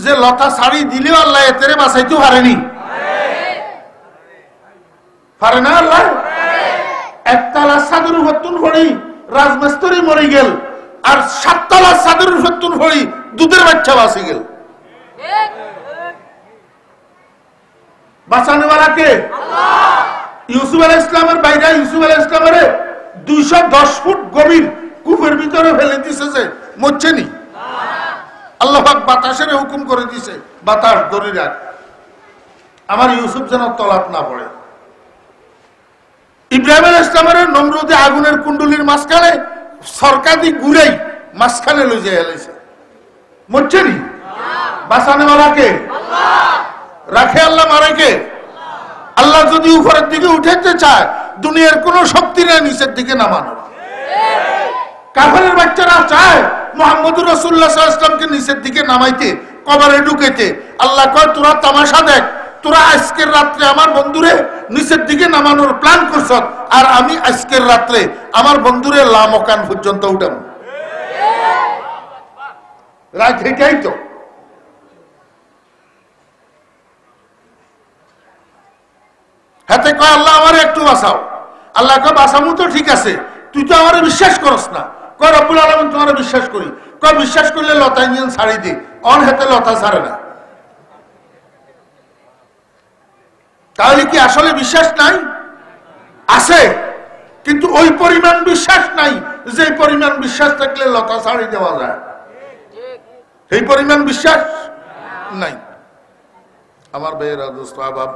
যে লতা ছাড়ি দিলেও আল্লাহ এতেরে বাঁচাইতেও পারেনি? পারে না আল্লাহ? একতলা চাদর ফতুন ভরি রাজমিস্ত্রি মরি গেল, আর 7 তলা চাদর ফতুন ভরি দুধের বাচ্চা বাঁচি গেল। বাঁচানোওয়ালা কে? ইউসুফ আলাইহিস ইসলামের বাইরে ইউসুফ আলাইহিস ইসলামের 210 ফুট গভীর কূপের ভিতরে ফেলে দিছে, যে মরছেনি। আল্লাহ পাক বাতাসের হুকুম করে দিছে, বাতাস ধরে রাখ, আমার ইউসুফ যেন তলাত না পড়ে। ইব্রাহিম আলাইহিস ইসলামের নমরুদে আগুনের কুণ্ডলির মাঝখানে সরকারি গুড়াই মাঝখানে লই যায় এলাইছে, মরছেনি। বাঁচানোওয়ালা কে? রাখে আল্লাহ, মারে কে? আল্লাহ যদি উপরের দিকে উঠাইতে চায় দুনিয়ার কোন শক্তি নেই নিচের দিকে নামানো। কাফেরের বাচ্চারা চায় মুহাম্মদুর রাসূলুল্লাহ সাল্লাল্লাহু আলাইহি ওয়াসাল্লামকে নিচের দিকে নামাইতে, কবরে ঢুকাইতে। আল্লাহ কয় তোরা তামাশা দেখ, তোরা আজকের রাত্রে আমার বন্ধুরে নিচের দিকে নামানোর প্ল্যান করছ, আর আমি আজকের রাত্রে আমার বন্ধুরে লামকান পর্যন্ত উঠাবো। রাত এটাই তো। হাতে কয় আল্লাহ আমারে একটু বাঁচাও। আল্লাহ কয় বাঁচামু তো ঠিক আছে, তুই তো আমারে বিশ্বাস করস না। কয় রব্বুল আলামিন তোমারে বিশ্বাস করি। কয় বিশ্বাস করলে লতা নিয়ে ছাড়ি দি। অন হাতে লতা ছাড়ে না। তাহলে কি আসলে বিশ্বাস নাই? আছে, কিন্তু ওই পরিমাণ বিশ্বাস নাই যে পরিমাণ বিশ্বাস থাকলে লতা ছাড়ি দেওয়া যায়। এই পরিমাণ বিশ্বাস নাই। আমার ভাইয়েরা, দোস্ত আহবাব,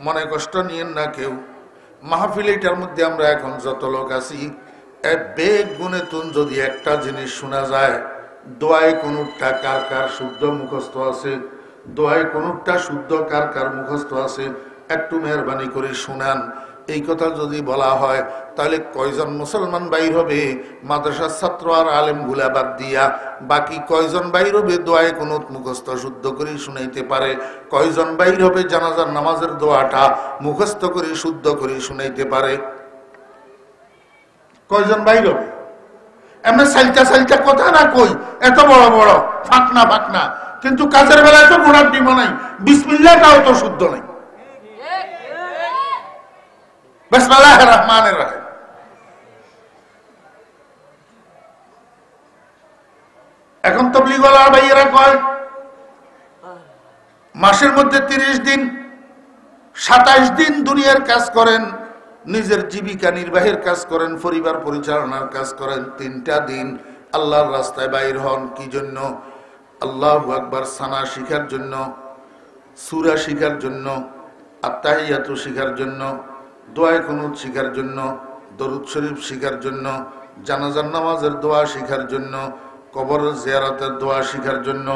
মনে কষ্ট নিয়েন না কেউ। মাহফিল এটার মধ্যে আমরা এখন যত লোক আছি, বেগ গুণে তুন যদি একটা জিনিস শোনা যায়, দোয়ায় কোনটা কার কার শুদ্ধ মুখস্থ আছে, দোয়ায় কোনটা শুদ্ধ কার কার মুখস্থ আছে, একটু মেহরবানি করে শুনান। এই কথা যদি বলা হয় তাহলে কয়জন মুসলমান বাইর হবে মাদ্রাসার ছাত্র আর আলেম গুলা বাদ দিয়া? বাকি কয়জন বাইর হবে দোয়ায় কুনুত মুখস্থ শুদ্ধ করে শুনাইতে পারে? কয়জন বাইর হবে জানাজার নামাজের দোয়াটা মুখস্থ করে শুদ্ধ করে শুনাইতে পারে? কয়জন বাইর হবে? এমনি সাইলটা সাইলটা কথা না কই, এত বড় বড় ফাঁকনা ফাঁকনা, কিন্তু কাজের বেলায় তো ঘোড়ার ডিমা নাই, বিসমিল্লাহটাও তো শুদ্ধ নাই। বিসমিল্লাহির রহমানির রহিম। এখন তাবলীগওয়ালা ভাইয়েরা কয় মাসের মধ্যে 30 দিন 27 দিন দুনিয়ার কাজ করেন, নিজের জীবিকা নির্বাহের কাজ করেন, পরিবার পরিচালনার কাজ করেন, 3টা দিন আল্লাহর রাস্তায় বাইর হন। কি জন্য? আল্লাহু আকবার সানা শিখার জন্য, সূরা শিখার জন্য, আত্তাহিয়াতু শিখার জন্য, দোয়ায়ে কুনুত শিখার জন্য, দরুদ শরীফ শিখার জন্য, জানাজার নামাজের দোয়া শিখার জন্য, কবর জিয়ারতের দোয়া শিখার জন্য,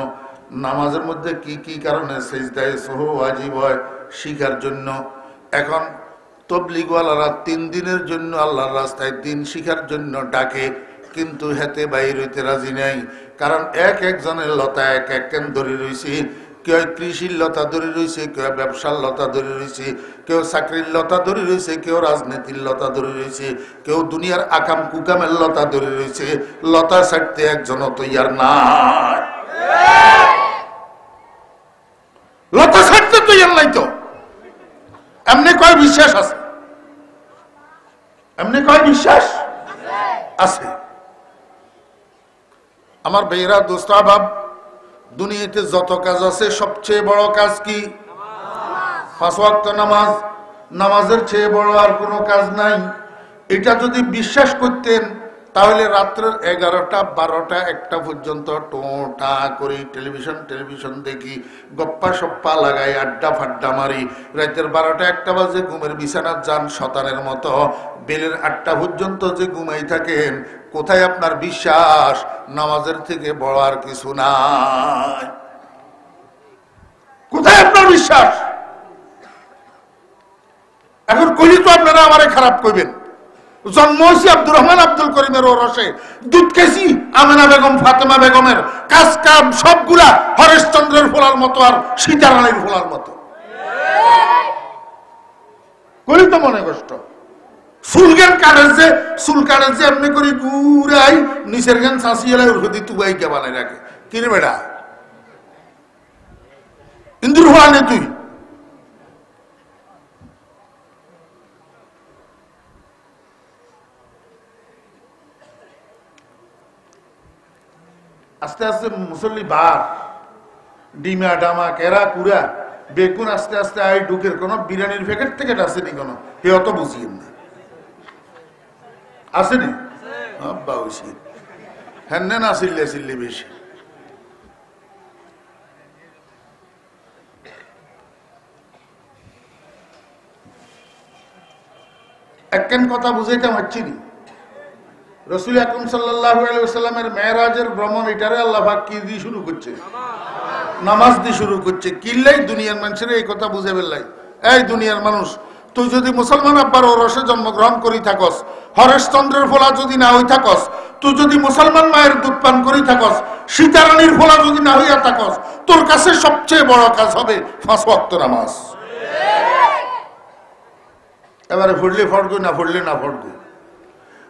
নামাজের মধ্যে কি কি কারণে সিজদায়ে সহু ওয়াজিব হয় শিখার জন্য। এখন তাবলীগওয়ালারা 3 দিনের জন্য আল্লাহর রাস্তায় দিন শিখার জন্য ডাকে, কিন্তু হেতে বাইর হইতে রাজি নাই। কারণ একজনের লতা এক কেন ধরে রয়েছে। কেউ কৃষির লতা ধরে রয়েছে, কেউ ব্যবসার লতা ধরে রয়েছে, কেউ চাকরির লতা ধরে রয়েছে, কেউ রাজনীতির লতা ধরে রয়েছে, কেউ দুনিয়ার আকাম কুকামের লতা ধরে রয়েছে। লতা ছাড়তে একজনও তৈয়ার নাই, লতা ছাড়তে তৈয়ার নাই। তো এমনি কয় বিশ্বাস আছে, এমনি কয় বিশ্বাস আছে। আমার ভাইয়েরা, দোস্ত আহবাব, দুনিয়াতে যত কাজ আছে সবচেয়ে বড় কাজ কি? 5 ওয়াক্ত নামাজ। নামাজের চেয়ে বড় আর কোনো কাজ নাই। এটা যদি বিশ্বাস করতেন তাহলে রাত্রের 11টা 12টা 1টা পর্যন্ত টোটা করি টেলিভিশন দেখি, গপ্পা সপ্পা লাগাই, আড্ডা ফাড্ডা মারি, রাতের 12টা 1টা বাজে ঘুমের বিছানার যান শতানের মতো, বেলের 8টা পর্যন্ত যে ঘুমাই থাকেন, কোথায় আপনার বিশ্বাস নামাজের থেকে বড় আর কিছু নাই? কোথায় আপনার বিশ্বাস? এখন কইলি তো আপনারা আমারে খারাপ কইবেন। জন্ম হয়েছি আব্দুর রহমান আব্দুল করিমের ওরসে, দুধ খেয়েছি আমেনা বেগম ফাতেমা বেগমের, কাজ কাম সবগুলা হরেশচন্দ্রের ফোলার মতো আর সীতারানীর ফোলার মতো। করি তো মনে কষ্ট। চুল কাটে যে এমনি করি গুড়াই নিচের গান চাষিয়ে উর্ফদি তুবাই কে বানাই রাখে। কিরে বেড়া ইন্দুর ফোলা নে তুই? আস্তে আস্তে মুসল্লি বার ডিমা ডামা কেরা কুড়া বেগুন আস্তে আস্তে আই ঢুকের কোন বিরিয়ানির প্যাকেট থেকে আসেনি কোন, হে অত বুঝিয়েন না আসেনি হ্যাঁ না চিল্লি বেশি। একখান কথা বুঝাইতে পারছি নি, রসুল আকরাম সাল্লাল্লাহু আলাইহি ওয়াসাল্লামের মেরাজের ভ্রমণ এটারে আল্লাহ পাক কি দিয়ে শুরু করছে? নামাজ দিয়ে শুরু করছে। কিল্লাই দুনিয়ার মানুষের এই কথা বুঝে ফেললাই, এই দুনিয়ার মানুষ, তুই যদি মুসলমান আব্বার ওরসে জন্মগ্রহণ করি থাকস, হরেশচন্দ্রের ফোলা যদি না হই থাকস, তুই যদি মুসলমান মায়ের দুধ পান করি থাকস, সীতারানীর ফোলা যদি না হইয়া থাকস, তোর কাছে সবচেয়ে বড় কাজ হবে 5 ওয়াক্ত নামাজ। এবারে পড়লে ফড়গো, না পড়লে না ফড়গো।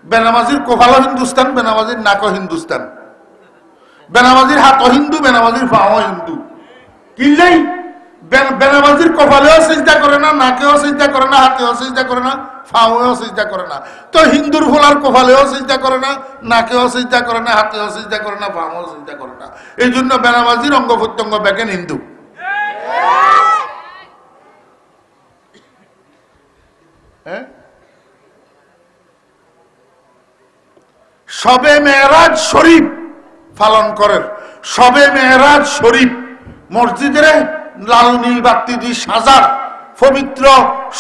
বেনামাজির কোফালো হিন্দুস্তান, বেনামাজির নাকো হিন্দুস্তান, বেনামাজির হাতও হিন্দু, বেনামাজির পাও হিন্দু। কিল্লাই বেনামাজির কপালেও সিজদা করে না, নাকেও সিজদা করে না, হাতেও সিজদা করে না, পাওয়েও সিজদা করে না। তো হিন্দুর ফোলার কপালেও সিজদা করে না, নাকেও সিজদা করে না, হাতেও সিজদা করে না, পাওয়েও সিজদা করে না। এই জন্য বেনামাজির অঙ্গ প্রত্যঙ্গ বেকেন হিন্দু। হ্যাঁ, শবে মেরাজ শরীফ পালন করেন। শবে মেরাজ শরীফ মসজিদের লাল নীল বাতি দিয়ে সাজার পবিত্র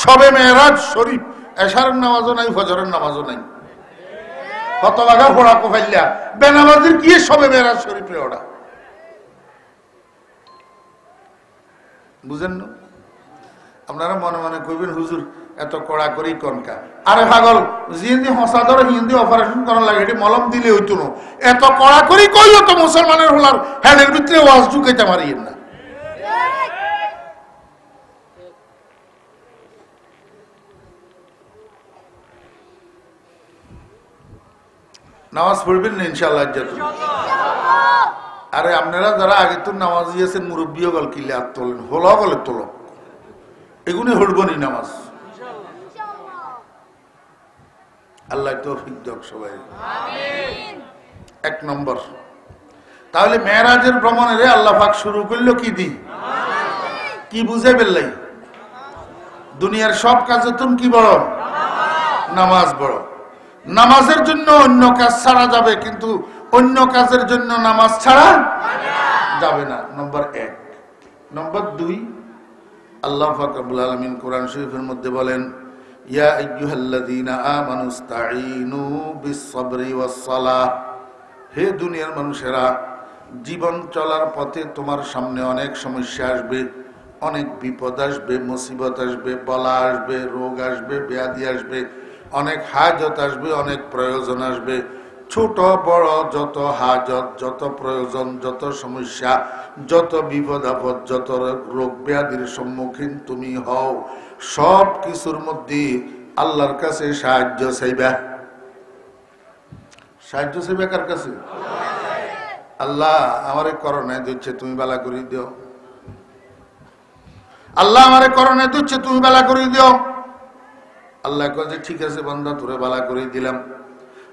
শবে মেরাজ শরীফ। এশারের নামাজও নাই, ফজরের নামাজও নাই, কত বাঘা ফোড়া কোফাইলা বেনামাজির কি শবে মেরাজ শরীফে ওরা বুঝেন না? আপনারা মনে মনে কইবেন হুজুর এত কড়া করি কনকা। আরে পাগল, জিন্দি হসা ধরে হিন্দি অপারেশন করার লাগে, এটি মলম দিলে হইতো না। এত কড়া করি কইও তো মুসলমানের হলার হ্যাডের ভিতরে ওয়াজ ঢুকাইতে পারিয়েন না। নামাজ পড়বেন না ইনশাআল্লাহ। আরে আপনারা যারা আগে তো নামাজ দিয়েছেন, মুরব্বীও গল কিলে আর তোলেন, হলো গলে তোলো, এগুলি হড়বনি নামাজ। আল্লাহ তৌফিক দেখ সবাই। এক নম্বর, তাহলে মেরাজের ভ্রমণে আল্লাহ পাক শুরু করলো কি দি? কি বুঝে ফেললাই? দুনিয়ার সব কাজে তুমি কি বড়? নামাজ বড়। নামাজের জন্য অন্য কাজ ছাড়া যাবে, কিন্তু অন্য কাজের জন্য নামাজ ছাড়া যাবে না। নম্বর 1। নম্বর 2, আল্লাহ পাক রব্বুল আলামিন কোরআন শরীফের মধ্যে বলেন, ইয়া আইয়ুহাল্লাযীনা আমানুস্তাঈনু বিস-সাবরি ওয়াস-সালাহ। হে দুনিয়ার মানুষেরা, জীবন চলার পথে তোমার সামনে অনেক সমস্যা আসবে, অনেক বিপদ আসবে, মুসিবত আসবে, বলা আসবে, রোগ আসবে, ব্যাধি আসবে, অনেক হাজত আসবে, অনেক প্রয়োজন আসবে। ছোট বড় যত হাজত, যত প্রয়োজন, যত সমস্যা, যত বিপদ আপদ, যত রোগ ব্যাধির সম্মুখীন তুমি হও, সব কিছুর মধ্যে আল্লাহর কাছে সাহায্য চাইবা। সাহায্য চাইবা কার কাছে? আল্লাহ আমারে করোনায় দিচ্ছে, তুমি বালা করে দিও। আল্লাহ আমারে করোনায় দিচ্ছে, তুমি বালা করে দিও। আল্লাহ কয় যে ঠিক আছে বান্দা, তোরে বালা করে দিলাম।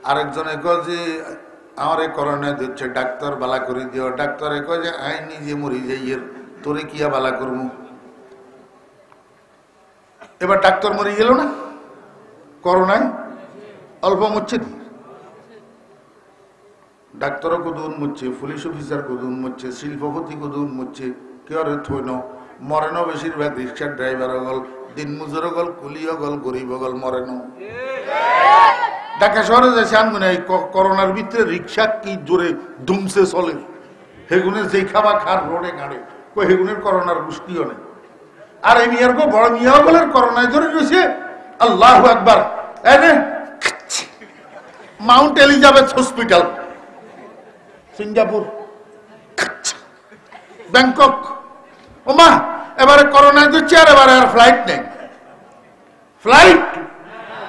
আরেকজনে কয় যে আমারে করোনায় দিচ্ছে, ডাক্তার বালা করে দিও। ডাক্তারে কয় যে আই নিজে মরি যাই, তোরে কিয়া বালা করবো। এবার ডাক্তার মরে গেল না করোনায়, অল্প মরছে, ডাক্তার কুদুন মুচ্ছে, পুলিশ অফিসার কুদুন মুচ্ছে, শিল্পপতি কুদুন মুচ্ছে, কেউ থইন মরেন বেশিরভাগ রিক্সার ড্রাইভার গল, দিন মজুর গল, কুলিও গল, গরিব গল মরেন। ঢাকা শহরে যাচ্ছে আনগুনে এই করোনার ভিতরে রিক্সা কি জোরে দুমসে চলে, হেগুনের যেই খাবার খার রোডে গাড়ে হেগুনের করোনার গোষ্ঠীও নেই। আর এই মিয়ার গো বড় মিয়া বলেন করোনায় ধরে রয়েছে। আল্লাহু আকবার। Mount Elizabeth hospital, Singapore, Bangkok. ওমা এবারে করোনায় দিচ্ছে আর এবারে আর ফ্লাইট নেই, ফ্লাইট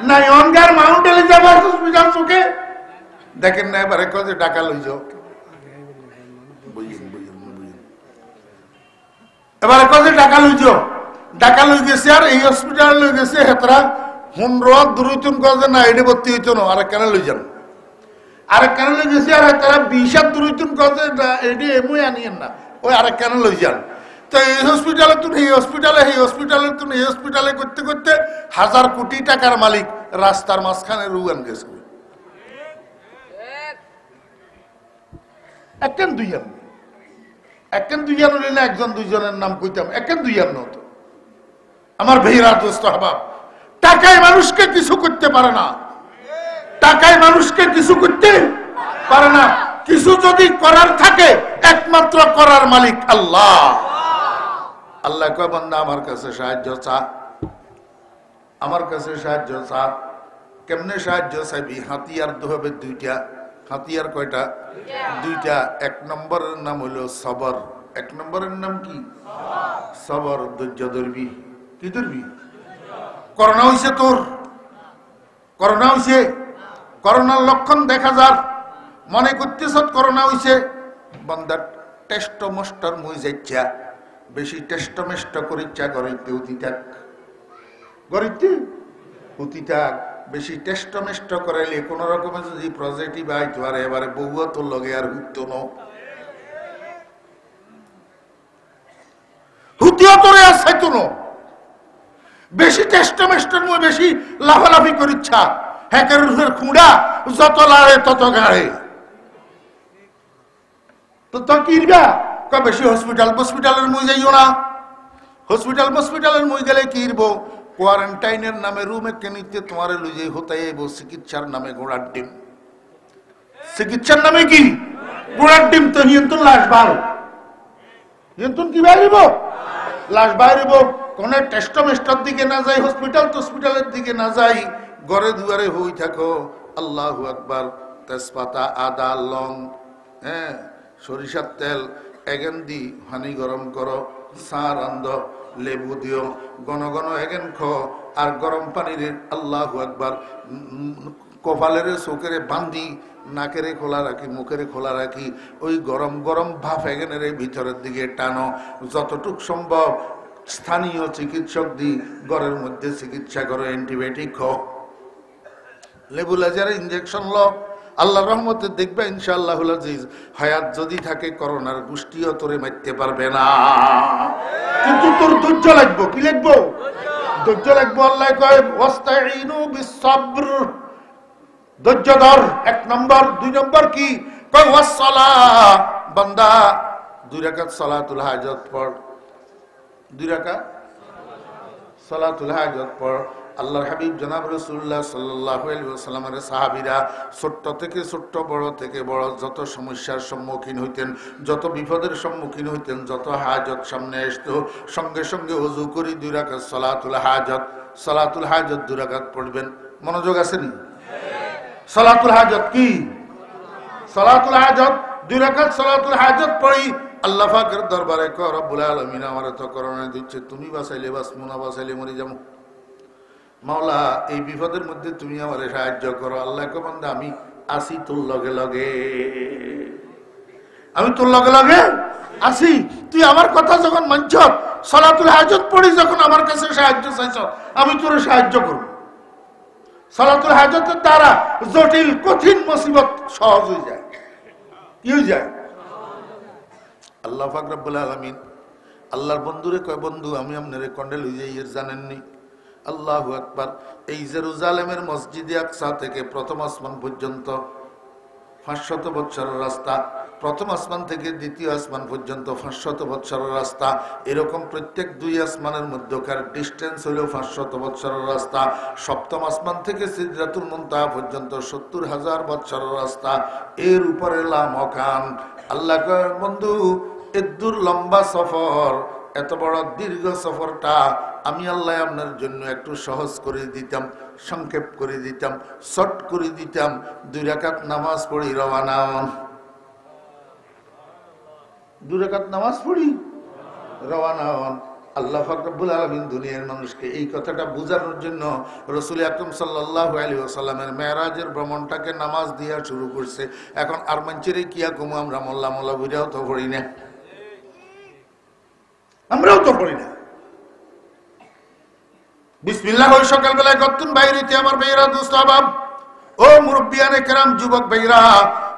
নাই অনগার মাউন্ট এলিজাবেথ হসপিটাল চোখে দেখেন না। এবারে কাজে ঢাকা লই যাও, এবারে কাজে ঢাকা লই যাও, ঢাকা লই গেছে আর এই হসপিটাল লই গেছে হেতরা হুনরত দুরুতুন কাজে না এডে ভর্তি হইতো না, আর কেন লই যান, আর কেন লই গেছে আর তারা বিশাল দুরুতুন কাজে এডে এমই আনিয়েন না, ওই আর কেন লই যান। তো এই হসপিটালে তুমি এই হসপিটালে, এই হসপিটালে তুমি এই হসপিটালে করতে করতে 1000 কোটি টাকার মালিক রাস্তার মাঝখানে রুগান গেছে। একজন দুইজন, একজন দুইজন হলে না একজন দুইজনের নাম কইতাম, একজন দুইজন নতো। আমার ভাইরা দোস্ত হাবাব, টাকায় মানুষকে কিছু করতে পারে না, টাকায় মানুষকে কিছু করতে পারে না। কিছু যদি করার থাকে একমাত্র করার মালিক আল্লাহ। আল্লাহ কয় বান্দা আমার কাছে সাহায্য চা, আমার কাছে সাহায্য চা। কেমনে সাহায্য চাইবি? হাতিয়ার হবে দুইটা। হাতিয়ার কয়টা? দুইটা। এক নম্বরের নাম হলো সবর। এক নম্বরের নাম কি? সবর। ধৈর্য ধরবি। কি ধরবি? করোনা হইছে তোর, করোনা হইছে, করোনার লক্ষণ দেখা যার, মনে করতেছ করোনা হইছে, বান্দার টেস্ট মস্টার মুই যাইছা, বেশি টেস্ট মেস্ট করিচ্ছা গরিতে অতি থাক, গরিতে অতি থাক। বেশি টেস্ট মেস্ট করাইলে কোন রকমের যদি পজিটিভ আইতো আর এবারে বউয়া তোর লগে আর হুতো ন হুতিও তোরে আর চাইতো ন। বেশি টেস্ট মেস্টের মুই বেশি লাফালাফি করিচ্ছা, হ্যাকের খুঁড়া যত লাড়ে তত গাড়ে, তো কিনবা বেশি হসপিটাল হসপিটালের মুই যাইও না। হসপিটাল হসপিটালের মুই গেলে কিনবো কোয়ারেন্টাইনের নামে রুমে কেনিতে তোমার লুজে হতাই চিকিৎসার নামে ঘোড়ার ডিম। চিকিৎসার নামে কি? ঘোড়ার ডিম। তো হিয়ন্তন লাশ বার, হিয়ন্তন কি বাইরিব? লাশ বাইরিব। কোন টেস্ট মেস্টার দিকে না যাই, হসপিটাল হসপিটালের দিকে না যাই, ঘরে দুয়ারে হই থাকো। আল্লাহু আকবার। তেজপাতা, আদা, লং, হ্যাঁ, সরিষার তেল এগেন দি পানি গরম করো, চা রান্ধ, লেবু দিও, ঘন ঘন এগেন খো, আর গরম পানির আল্লাহু আকবার কপালের চোখের বান্ধি, নাকেরে খোলা রাখি, মুখের খোলা রাখি, ওই গরম গরম ভাপ এগেনের ভিতরের দিকে টানো। যতটুক সম্ভব স্থানীয় চিকিৎসক দি ঘরের মধ্যে চিকিৎসা করো, অ্যান্টিবায়োটিক খো, লেবু লাজার ইঞ্জেকশন লো। আল্লাহ রহমতে দেখবে ইনশাআল্লাহুল আজিজ হায়াত যদি থাকে করোনার গোষ্ঠীও তোরে মারতে পারবে না, কিন্তু তোর ধৈর্য লাগবে। কি লাগবে? ধৈর্য লাগবে। আল্লাহ কয় ওয়াস্তাইনু বিসসবর, ধৈর্য ধর, এক নম্বর। দুই নম্বর কি? কয় ওয়াসসালাহ, বান্দা 2 রাকাত সালাতুল হাজত পড়, 2 রাকাত সালাতুল হাজত পড়। আল্লাহর হাবিব জনাব রাসূলুল্লাহ সাল্লাল্লাহু আলাইহি ওয়াসাল্লামের সাহাবীরা ছোট্ট থেকে ছোট্ট, বড় থেকে বড় যত সমস্যার সম্মুখীন হইতেন, যত বিপদের সম্মুখীন হইতেন, যত হাজত সামনে আসতো, সঙ্গে সঙ্গে ওযু করি 2 রাকাত সালাতুল হাজত, সালাতুল হাজত 2 রাকাত পড়বেন। মনোযোগ আছে নি? সালাতুল হাজত কি? সালাতুল হাজত 2 রাকাত সালাতুল হাজত পড়ি আল্লাহ পাকের দরবারে কয় রব্বুল আলামিন আমারে তো করোনা দিচ্ছে, তুমি বাঁচাইলে বাঁচবো, না বাঁচাইলে মরে যাবো। মাওলা এই বিপদের মধ্যে তুমি আমারে সাহায্য করো। আল্লাহ কে বান্দা আমি আসি তোর লগে লগে, আমি তোর লগে লগে আসি। তুই আমার কথা যখন মানছ, সালাতুল হাজত পড়ি যখন আমার কাছে সাহায্য চাইছ, আমি তোর সাহায্য করব। সালাতুল হাজতের দ্বারা জটিল কঠিন মুসিবত সহজ হয়ে যায়। কি হয়ে যায়? আল্লাহ পাক রব্বুল আলামিন আল্লাহর বন্ধুরে কয়, বন্ধু আমি আপনারে কন্ডেল হয়ে যাই, এর জানেননি? আল্লাহু আকবার। এই জেরুজালেমের মসজিদে আকসা থেকে প্রথম আসমান পর্যন্ত 500 বছরের রাস্তা, প্রথম আসমান থেকে দ্বিতীয় আসমান পর্যন্ত 500 বছরের রাস্তা, এরকম প্রত্যেক 2 আসমানের মধ্যকার ডিস্টেন্স হলো 500 বছরের রাস্তা। সপ্তম আসমান থেকে সিদরাতুল মুনতাহা পর্যন্ত 70,000 বছরের রাস্তা। এর উপরে লা মকান। আল্লাহ কয় বন্ধু, এত দূর লম্বা সফর, এত বড় দীর্ঘ সফরটা আমি আল্লাহ আপনার জন্য একটু সহজ করে দিতাম, সংক্ষেপ করে দিতাম, শর্ট করে দিতাম। 2 রাকাত নামাজ পড়ি রওনা হন। 2 রাকাত নামাজ পড়ি রওনা হন। আল্লাহ পাক রব্বুল আলামিন দুনিয়ার মানুষকে এই কথাটা বোঝানোর জন্য রাসূল আকরাম সাল্লাল্লাহু আলাইহি ওয়াসাল্লামের মেরাজের ভ্রমণটাকে নামাজ দিয়া শুরু করছে। এখন আর মঞ্চেরে কিয়া কমু, আমরা মোল্লা মোল্লা বুঝাও তো পড়ি না, আমরাও তো পড়ি না। বিসমিল্লাহ ওই সকালবেলায় করতুন বাইরেতে আমার ভাইরা দোস্ত আবাব, ও মুরব্বিয়ানে কেরাম, যুবক ভাইরা,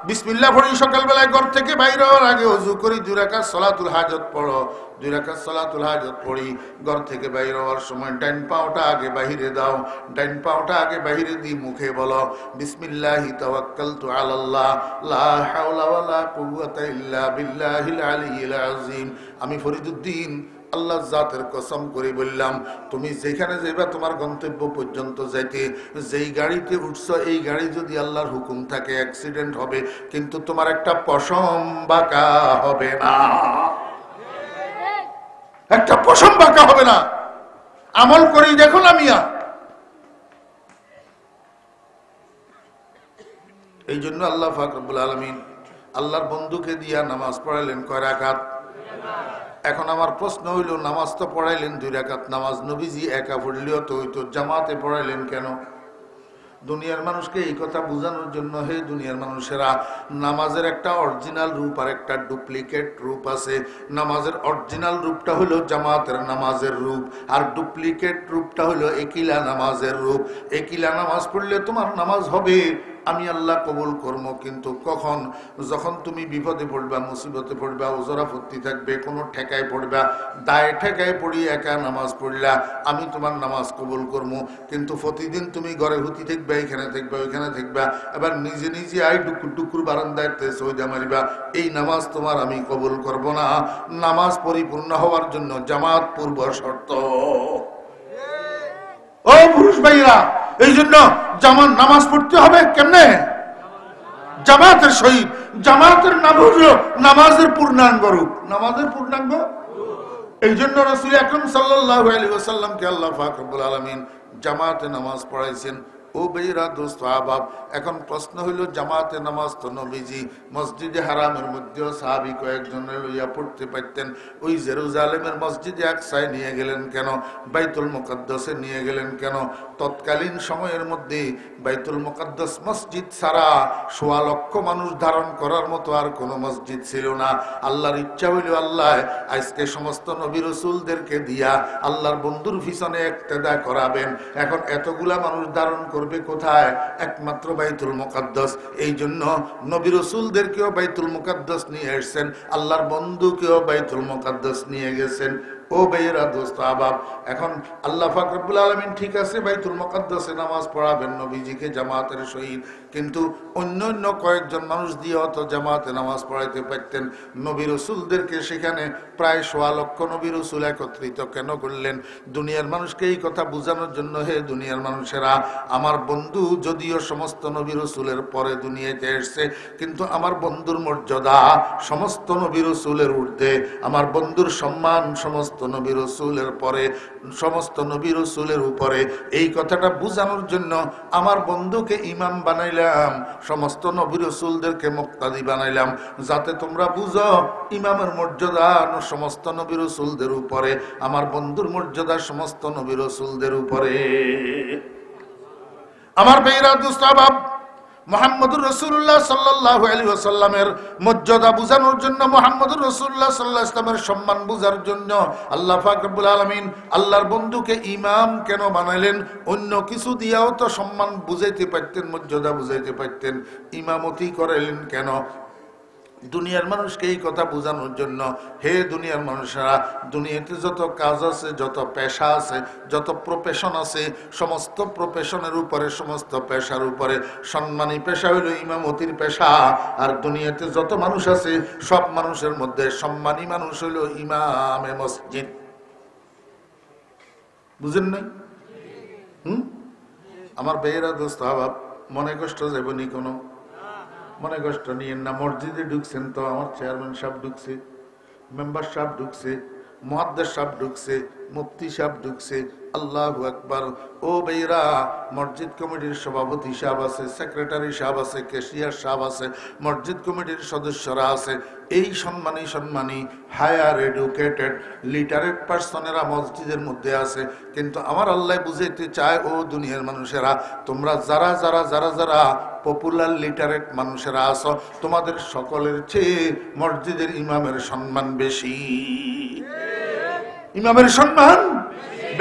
বিসমিল্লাহ পড়ি সকালবেলায় ঘর থেকে বাইরে হওয়ার আগে ওযু করি, 2 রাকাত সালাতুল হাজত পড়ো। 2 রাকাত সালাতুল হাজত পড়ি, ঘর থেকে বাইরে হওয়ার সময় ডাইন পাওটা আগে বাহিরে দাও, ডাইন পাওটা আগে বাহিরে দিয়ে মুখে বলো বিসমিল্লাহি তাওয়াক্কালতু আলাল্লাহ লা হাওলা ওয়ালা কুওয়াতা ইল্লা বিল্লাহিল আলিয়্যিল আযীম। আমি ফরিদুদ্দিন আল্লাহর জাতের কসম করে বললাম, তুমি যেখানে যাইবা তোমার গন্তব্য পর্যন্ত যাইতে যেই গাড়িতে উঠছো, এই গাড়ি যদি আল্লাহর হুকুম থাকে অ্যাক্সিডেন্ট হবে, কিন্তু তোমার একটা পশম বাঁকা হবে না, একটা পশম বাঁকা হবে না। আমল করি দেখো না মিয়া। এই জন্য আল্লাহ পাক রব্বুল আলামিন আল্লাহর বন্ধুকে দিয়া নামাজ পড়াইলেন কয় রাকাত? এখন আমার প্রশ্ন হইল, নামাজ তো পড়াইলেন 2 রাকাত, নামাজ নবীজি একা পড়লেও তো হইতো, জামাতে পড়াইলেন কেন? দুনিয়ার মানুষকে এই কথা বোঝানোর জন্য, হে দুনিয়ার মানুষেরা, নামাজের একটা অরিজিনাল রূপ আর একটা ডুপ্লিকেট রূপ আছে। নামাজের অরিজিনাল রূপটা হলো জামাতের নামাজের রূপ, আর ডুপ্লিকেট রূপটা হলো একিলা নামাজের রূপ। একিলা নামাজ পড়লে তোমার নামাজ হবে, আমি আল্লাহ কবুল করবো, কিন্তু কখন? যখন তুমি বিপদে পড়বা, মুসিবতে পড়বা, ওজরাফত্তি থাকবে, কোনো ঠেকায় পড়বা, দায়ে ঠেকায় পড়ি একা নামাজ পড়লা, আমি তোমার নামাজ কবুল করবো। কিন্তু প্রতিদিন তুমি ঘরে হুতি থাকবা, এখানে থাকবা, ওইখানে থাকবা, এবার নিজে নিজে আই ডুকুর ডুকুর বারান্দায় সৌদা মারিবা, এই নামাজ তোমার আমি কবুল করব না। নামাজ পরিপূর্ণ হওয়ার জন্য জামাত পূর্ব শর্ত। ও পুরুষ ভাইরা, এই জন্য নামাজ পড়তে হবে কেমনে? জামাতের সহিত। জামাতের নাম হলো নামাজের পূর্ণাঙ্গ রূপ, নামাজের পূর্ণাঙ্গ। এই জন্য রাসূল আকরাম সাল্লাল্লাহু আলাইহি ওয়াসাল্লামকে আল্লাহ পাক রব্বুল আলামিন জামাতে নামাজ পড়াইছেন। ও ভাইরা দোস্ত আহবাব, এখন প্রশ্ন হইল, জামাতে নামাজ তো নবীজি মসজিদে হারামের মধ্যেও সাহাবী কয়েকজনের লইয়া পড়তে পারতেন, ওই জেরুজালেমের মসজিদে আকসায় নিয়ে গেলেন কেন? বাইতুল মুকাদ্দাসে নিয়ে গেলেন কেন? তৎকালীন সময়ের মধ্যে বাইতুল মুকাদ্দাস মসজিদ ছাড়া 1.25 লক্ষ মানুষ ধারণ করার মতো আর কোনো মসজিদ ছিল না। আল্লাহর ইচ্ছা হইল আল্লাহ আজকে সমস্ত নবী রাসূলদেরকে দিয়া আল্লাহর বন্ধুর পিছনে ইক্তেদা করাবেন। এখন এতগুলা মানুষ ধারণ করবে কোথায়? একমাত্র বাইতুল মুকাদ্দাস। এই জন্য নবী রাসূলদেরকেও বাইতুল মুকাদ্দাস নিয়ে এসেছেন, আল্লাহর বন্ধুকেও বাইতুল মুকাদ্দাস নিয়ে গেছেন। ও ভাইয়েরা দোস্ত আহবাব, এখন আল্লাহ পাক রব্বুল আলামিন ঠিক আছে বাইতুল মুকাদ্দাসে নামাজ পড়াবেন নবীজিকে জামাতের সহিত, কিন্তু অন্য কয়েকজন মানুষ দিয়েও তো জামাতে নামাজ পড়াইতে পারতেন। নবী রাসূলদেরকে সেখানে প্রায় 1.25 লক্ষ নবী রাসূল একত্রিত কেন করলেন? দুনিয়ার মানুষকে এই কথা বোঝানোর জন্য, হে দুনিয়ার মানুষেরা, আমার বন্ধু যদিও সমস্ত নবী রাসূলের পরে দুনিয়াতে এসেছে, কিন্তু আমার বন্ধুর মর্যাদা সমস্ত নবী রাসূলের ঊর্ধ্বে, আমার বন্ধুর সম্মান সমস্ত নবী রাসূলের পরে, সমস্ত নবী রাসূলের উপরে। এই কথাটা বোঝানোর জন্য আমার বন্ধুকে ইমাম বানাইলাম, সমস্ত নবী রাসূলদেরকে মুক্তাদি বানাইলাম, যাতে তোমরা বুঝো ইমামের মর্যাদা সমস্ত নবী রাসূলদের উপরে, আমার বন্ধুর মর্যাদা সমস্ত নবী রাসূলদের উপরে। আমার ভাইরা দোস্ত আহবাব, মুহাম্মদুর রাসূলুল্লাহ সাল্লাল্লাহু আলাইহি ওয়াসাল্লামের মর্যাদা বুঝানোর জন্য, মুহাম্মদুর রাসূলুল্লাহ সাল্লাল্লাহু আলাইহি ওয়াসাল্লামের সম্মান বুঝার জন্য আল্লাহ পাক রব্বুল আলামিন আল্লাহর বন্ধুকে ইমাম কেন বানাইলেন? অন্য কিছু দিয়াও তো সম্মান বুঝাইতে পারতেন, মর্যাদা বুঝাইতে পারতেন, ইমামতি করাইলেন কেন? দুনিয়ার মানুষকে এই কথা বোঝানোর জন্য, হে দুনিয়ার মানুষেরা, দুনিয়াতে যত কাজ আছে, যত পেশা আছে, যত প্রফেশন আছে, সমস্ত প্রফেশনের উপরে, সমস্ত পেশার উপরে সম্মানী পেশা হইল ইমামতির পেশা। আর দুনিয়াতে যত মানুষ আছে সব মানুষের মধ্যে সম্মানী মানুষ হইল ইমামে মসজিদ। বুঝেন নাই? আমার বেয়েরা দোস্ত আবাব, মনে কষ্ট যাবনি কোনো? মনে কষ্ট নিয়েন না। মসজিদে ঢুকছেন তো আমার চেয়ারম্যান সাহেব ঢুকছে, মেম্বার সাহেব ঢুকছে, মুহাদ্দিস সাহেব ঢুকছে, মুফতি সাহেব ঢুকছে। আল্লাহু আকবার। ও ভাইরা, মসজিদ কমিটির সভাপতি সাহেব আছে, সেক্রেটারি সাহেব আছে, ক্যাশিয়ার সাহেব আছে, মসজিদ কমিটির সদস্যরা আছে। এই সম্মানী সম্মানী হায়ার এডুকেটেড লিটারেট পার্সনেরা মসজিদের মধ্যে আছে। কিন্তু আমার আল্লাহ বুঝাইতে চায়, ও দুনিয়ার মানুষেরা, তোমরা যারা যারা যারা যারা পপুলার লিটারেট মানুষেরা আছো, তোমাদের সকলের চেয়ে মসজিদের ইমামের সম্মান বেশি। ইমামের সম্মান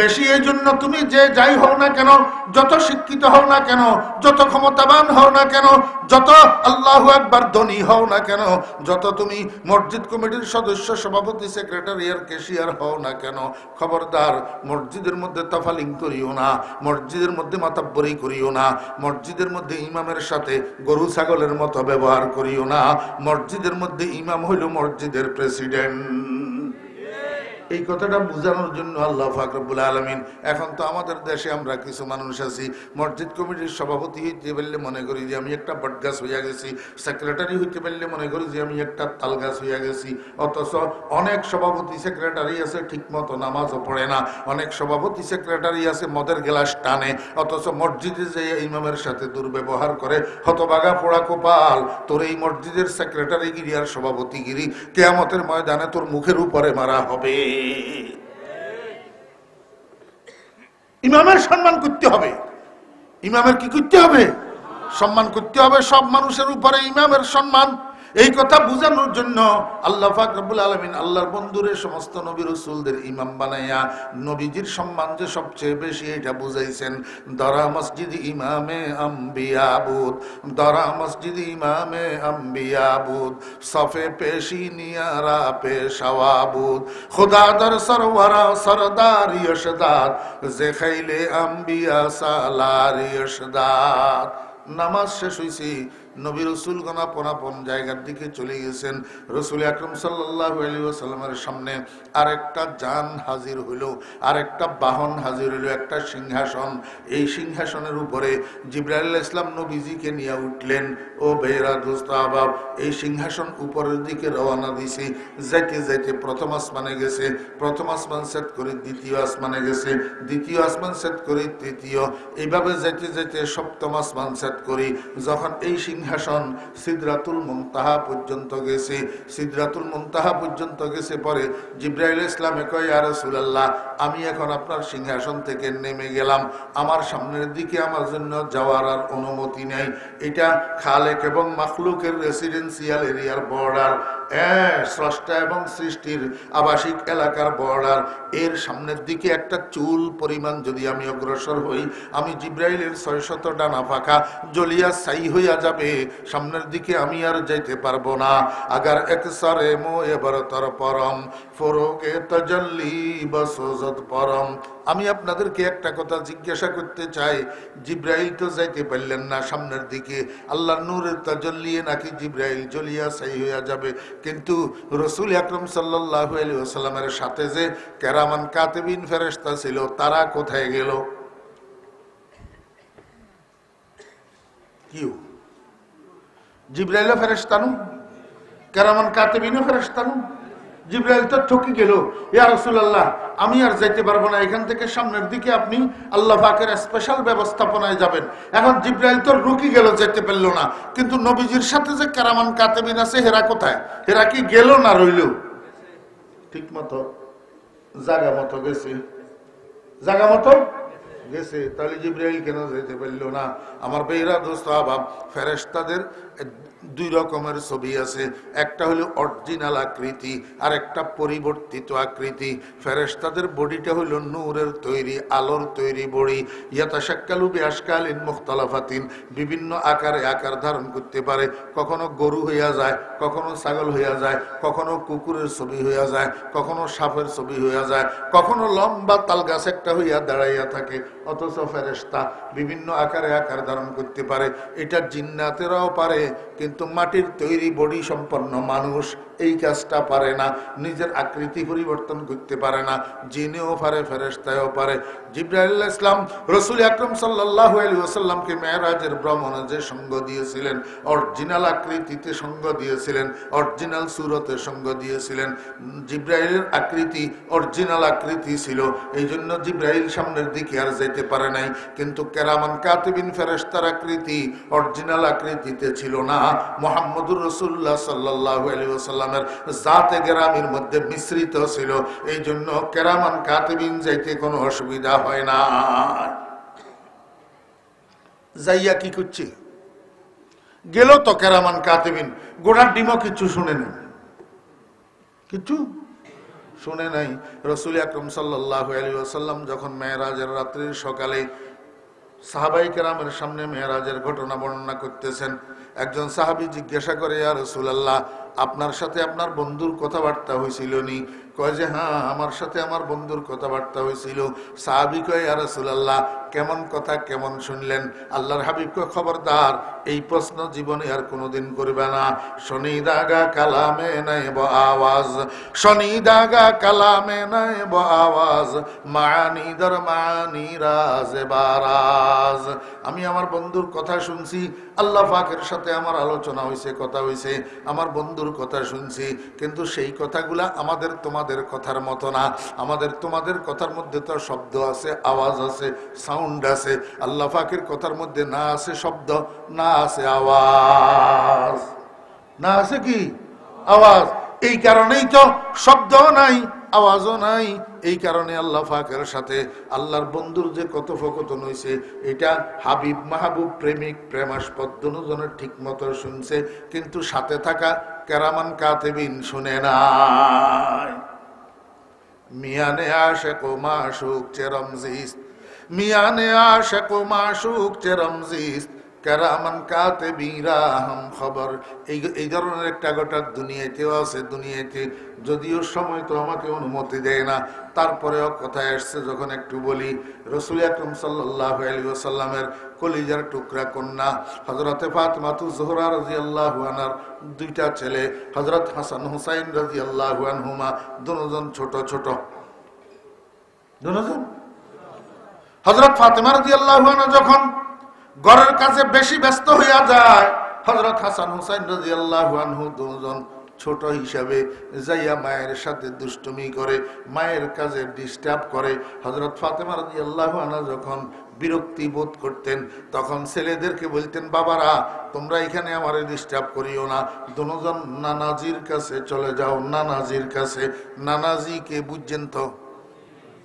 বেশি। এই জন্য তুমি যে যাই হও না কেন, যত শিক্ষিত হও না কেন, যত ক্ষমতাবান হও না কেন, যত আল্লাহু আকবার ধনী হও না কেন, যত তুমি মসজিদ কমিটির সদস্য, সভাপতি, সেক্রেটারি আর ক্যাশিয়ার হও না কেন, খবরদার মসজিদের মধ্যে তফালিং করিও না, মসজিদের মধ্যে মাতাব্বরি করিও না, মসজিদের মধ্যে ইমামের সাথে গরু ছাগলের মতো ব্যবহার করিও না। মসজিদের মধ্যে ইমাম হইল মসজিদের প্রেসিডেন্ট। এই কথাটা বোঝানোর জন্য আল্লাহ পাক রব্বুল আলামিন, এখন তো আমাদের দেশে আমরা কিছু মানুষ আছি, মসজিদ কমিটির সভাপতি হইতে পারলে মনে করি যে আমি একটা বটগাছ হইয়া গেছি, সেক্রেটারি হইতে পারলে মনে করি যে আমি একটা তাল গাছ হইয়া গেছি। অথচ অনেক সভাপতি সেক্রেটারি আছে ঠিক মতো নামাজও পড়ে না, অনেক সভাপতি সেক্রেটারি আছে মদের গ্লাস টানে, অথচ মসজিদে যে ইমামের সাথে দুর্ব্যবহার করে। হতবাগা পোড়া কপাল, তোর এই মসজিদের সেক্রেটারিগিরি আর সভাপতিগিরি কিয়ামতের ময়দানে তোর মুখের উপরে মারা হবে। ইমামের সম্মান করতে হবে। ইমামের কি করতে হবে? সম্মান করতে হবে। সব মানুষের উপরে ইমামের সম্মান। এই কথা বোঝানোর জন্য আল্লাহ পাক রব্বুল আলামিন আল্লাহর বন্ধুরে সমস্ত নবী রাসূলদের ইমাম বানাইয়া নবীজির সম্মান যে সবচেয়ে বেশি এটা বুঝাইছেন। দরা মসজিদ ইমামে আম্বিয়া বুদ, দরা মসজিদ ইমামে আম্বিয়া বুদ, সফে পেশি নিয়ারা পেশাওয়া বুদ, খুদা দর সরওয়ারা সরদার ইশদাদ, যে খাইলে আম্বিয়া সালার ইশদাদ। নামাজ শেষ হইছে, নবী রাসূলগণ আপন আপন জায়গার দিকে চলে গেছেন। রাসূল আকরাম সাল্লাল্লাহু আলাইহি ওয়াসাল্লামের সামনে আরেকটা যান হাজির হইল, আরেকটা বাহন হাজির হইল, একটা সিংহাসন। এই সিংহাসনের উপরে জিবরাইল আলাইহিস সালাম নবীজিকে নিয়ে উঠলেন। ও ভাইরা দোস্ত আহবাব, এই সিংহাসন উপরের দিকে রওনা দিছে। যাইতে যাইতে প্রথম আসমানে গেছে, প্রথম আসমান সেট করে দ্বিতীয় আসমানে গেছে, দ্বিতীয় আসমান সেট করে তৃতীয়, এইভাবে যাইতে যাইতে সপ্তম আসমান সেট করি। যখন এই সিংহাসন সিদরাতুল মুনতাহা পর্যন্ত গেছে, সিদরাতুল মুনতাহা পর্যন্ত গেছে পরে জিবরাইল ইসলামে কয়, ইয়া রাসূলুল্লাহ, আমি এখন আপনার সিংহাসন থেকে নেমে গেলাম, আমার সামনের দিকে আমার জন্য যাওয়ার আর অনুমতি নেই। এটা খালেক এবং মাখলুকের রেসিডেন্সিয়াল এরিয়ার বর্ডার, স্রষ্টা এবং সৃষ্টির আবাসিক এলাকার বর্ডার। এর সামনের দিকে একটা চুল পরিমাণ যদি আমি অগ্রসর হই, আমি জিবরাইলের 600 ডানা পাখা জ্বলিয়া ছাই হইয়া যাবে, সামনের দিকে আমি আর যাইতে পারবো না। আগার এক সারে মো এবার তর পরম ফরোকে তাজাল্লি বসজত পরম। আমি আপনাদেরকে একটা কথা জিজ্ঞাসা করতে চাই, জিবরাইল তো যাইতে পারলেন না সামনের দিকে, আল্লাহর নূরের তাজাল্লি নাকি জিবরাইল জ্বলিয়া ছাই হইয়া যাবে, কিন্তু রাসূল আকরাম সাল্লাল্লাহু আলাইহি ওয়াসাল্লামের সাথে যে কেরামান কাতিবিন ফেরেশতা ছিল, তারা কোথায় গেল? কিউ জিবরাইল ফেরেশতানু, কেরামান কাতিবিন ফেরেশতানু। জিবরাইল তো ঠকি গেল, ইয়া রাসূলুল্লাহ, আমি আর যাইতে পারবো না, এখান থেকে সামনের দিকে আপনি আল্লাহ পাকের স্পেশাল ব্যবস্থাপনায় যাবেন। এখন জিবরাইল তো রুকি গেল, যেতে পারলো না, কিন্তু নবীজির সাথে যে কেরামান কাতিবিন আছে, হেরা কোথায়? হেরা কি গেল না রইল? ঠিক মতো জায়গা মতো গেছে, জায়গা মতো গেছে। তাহলে জিবরাইল কেন যেতে পারল না? আমার বেইরা দোস্ত আহবাব, ফেরেশতাদের দুই রকমের ছবি আছে, একটা হলো অরিজিনাল আকৃতি আর একটা পরিবর্তিত আকৃতি। ফেরেশতাদের বডিটা হলো নূরের তৈরি, আলোর তৈরি বডি। ইয়াতাশাক্কালু বিআশকালিন মুখতালাফাতিন, বিভিন্ন আকারে আকার ধারণ করতে পারে। কখনো গরু হইয়া যায়, কখনো ছাগল হইয়া যায়, কখনো কুকুরের ছবি হইয়া যায়, কখনো সাপের ছবি হইয়া যায়, কখনো লম্বা তালগাছ একটা হইয়া দাঁড়াইয়া থাকে। অথচ ফেরেশতা বিভিন্ন আকারে আকার ধারণ করতে পারে। এটা জিন্নাতেরাও পারে, কিন্তু মাটির তৈরি বডি সম্পন্ন মানুষ এই কাজটা পারে না, নিজের আকৃতি পরিবর্তন করতে পারে না। জিনেও পারে, ফেরেশতাও পারে। জিবরাইল আলাইহিস সালাম রাসূল আকরাম সাল্লাল্লাহু আলাইহি ওয়াসাল্লামকে মেরাজের ভ্রমণে যে সঙ্গ দিয়েছিলেন, অরিজিনাল আকৃতিতে সঙ্গ দিয়েছিলেন, অরিজিনাল সূরতে সঙ্গ দিয়েছিলেন। জিবরাইলের আকৃতি অরিজিনাল আকৃতি ছিল, এই জন্য জিবরাইল সামনের দিকে আর যেতে পারে নাই। কিন্তু কেরামান কাতিবিন ফেরেশতার আকৃতি অরিজিনাল আকৃতিতে ছিল না, মুহাম্মদুর রাসূলুল্লাহ সাল্লাল্লাহু আলাইহি ওয়াসাল্লামের জাতে কেরামের মধ্যে মিশ্রিত ছিল। এই জন্য কেরামান কাতিবিন যাইতে কোনো অসুবিধা হয় না। যাইয়া কি করছে, গেল তো কেরামান কাতিবিন, গোড়ার ডিমও কিছু শুনে নেই, কিছু শুনে নাই। রাসূল আকরাম সাল্লাল্লাহু আলাইহি ওয়াসাল্লাম যখন মেরাজের রাত্রির সকালে সাহাবাই কেরামের সামনে মেরাজের ঘটনা বর্ণনা করতেছেন, একজন সাহাবী জিজ্ঞাসা করে, ইয়া রাসূলুল্লাহ, আপনার সাথে আপনার বন্ধুর কথাবার্তা হয়েছিল নি? কয় যে হ্যাঁ, আমার সাথে আমার বন্ধুর কথাবার্তা হয়েছিল। সাহাবী কয়, ইয়া রাসূলুল্লাহ, কেমন কথা, কেমন শুনলেন? আল্লাহর হাবিব কয়, খবরদার এই প্রশ্ন জীবনে আর কোনোদিন করবে না। শনিদাগা কালামে নাইব আওয়াজ, শনিদাগা কালামে নাইব আওয়াজ, মানি দর মানি রাজ বারাজ। আমি আমার বন্ধুর কথা শুনছি, আল্লাহ পাকের সাথে আমার আলোচনা হয়েছে, কথা হয়েছে, আমার বন্ধুর কথা শুনছি, কিন্তু সেই কথাগুলা আমাদের তোমাদের কথার মতো না। আমাদের তোমাদের কথার মধ্যে তো শব্দ আছে, আওয়াজ আছে, সাউন্ড আছে। আল্লাহ পাকের কথার মধ্যে না আছে শব্দ, না আছে আওয়াজ, না আছে কি আওয়াজ। এই কারণেই তো শব্দ নাই, আওয়াজও নাই। এই কারণে আল্লাহ পাকের সাথে আল্লাহর বন্ধুর যে কথোপকথন হয়েছে, এটা হাবিব মাহবুব, প্রেমিক প্রেমাস্পদ দুজনের ঠিক মতো শুনছে, কিন্তু সাথে থাকা কেরামান কাতিবিন শুনে নাই। মিয়ানে আশিক ও মাশুক চেরমজিস, মিয়ানে আশিক ও মাশুক চেরমজিস, কেরামান কাতিবিরা হাম খবর। এই ধরনের একটা গোটা দুনিয়াতেও আছে। দুনিয়াতে যদিও সময় তো আমাকে অনুমতি দেয় না, তারপরেও কথায় আসছে যখন একটু বলি। রাসূল আকরাম সাল্লাল্লাহু আলাইহি ওয়াসাল্লামের কলিজার টুকরা কন্যা হযরতে ফাতিমাতুজ জোহরা রাদিয়াল্লাহু আনহার দুইটা ছেলে, হযরত হাসান হুসাইন রাদিয়াল্লাহু আনহুমা, দুজন ছোট ছোট, দুজন। হযরত ফাতিমা রাদিয়াল্লাহু আনহা যখন ঘরের কাছে বেশি ব্যস্ত হইয়া যায়, হযরত হাসান হুসাইন রাদিয়াল্লাহু আনহু দুজন ছোট হিসাবে যাইয়া মায়ের সাথে দুষ্টুমি করে, মায়ের কাজে ডিস্টার্ব করে। হযরত ফাতিমা রাদিয়াল্লাহু আনহা যখন বিরক্তি বোধ করতেন, তখন ছেলেদেরকে বলতেন, বাবারা তোমরা এখানে আমারে ডিস্টার্ব করিও না, দুজন নানাজির কাছে চলে যাও, নানাজির কাছে। নানাজি কে বুঝছেন তো?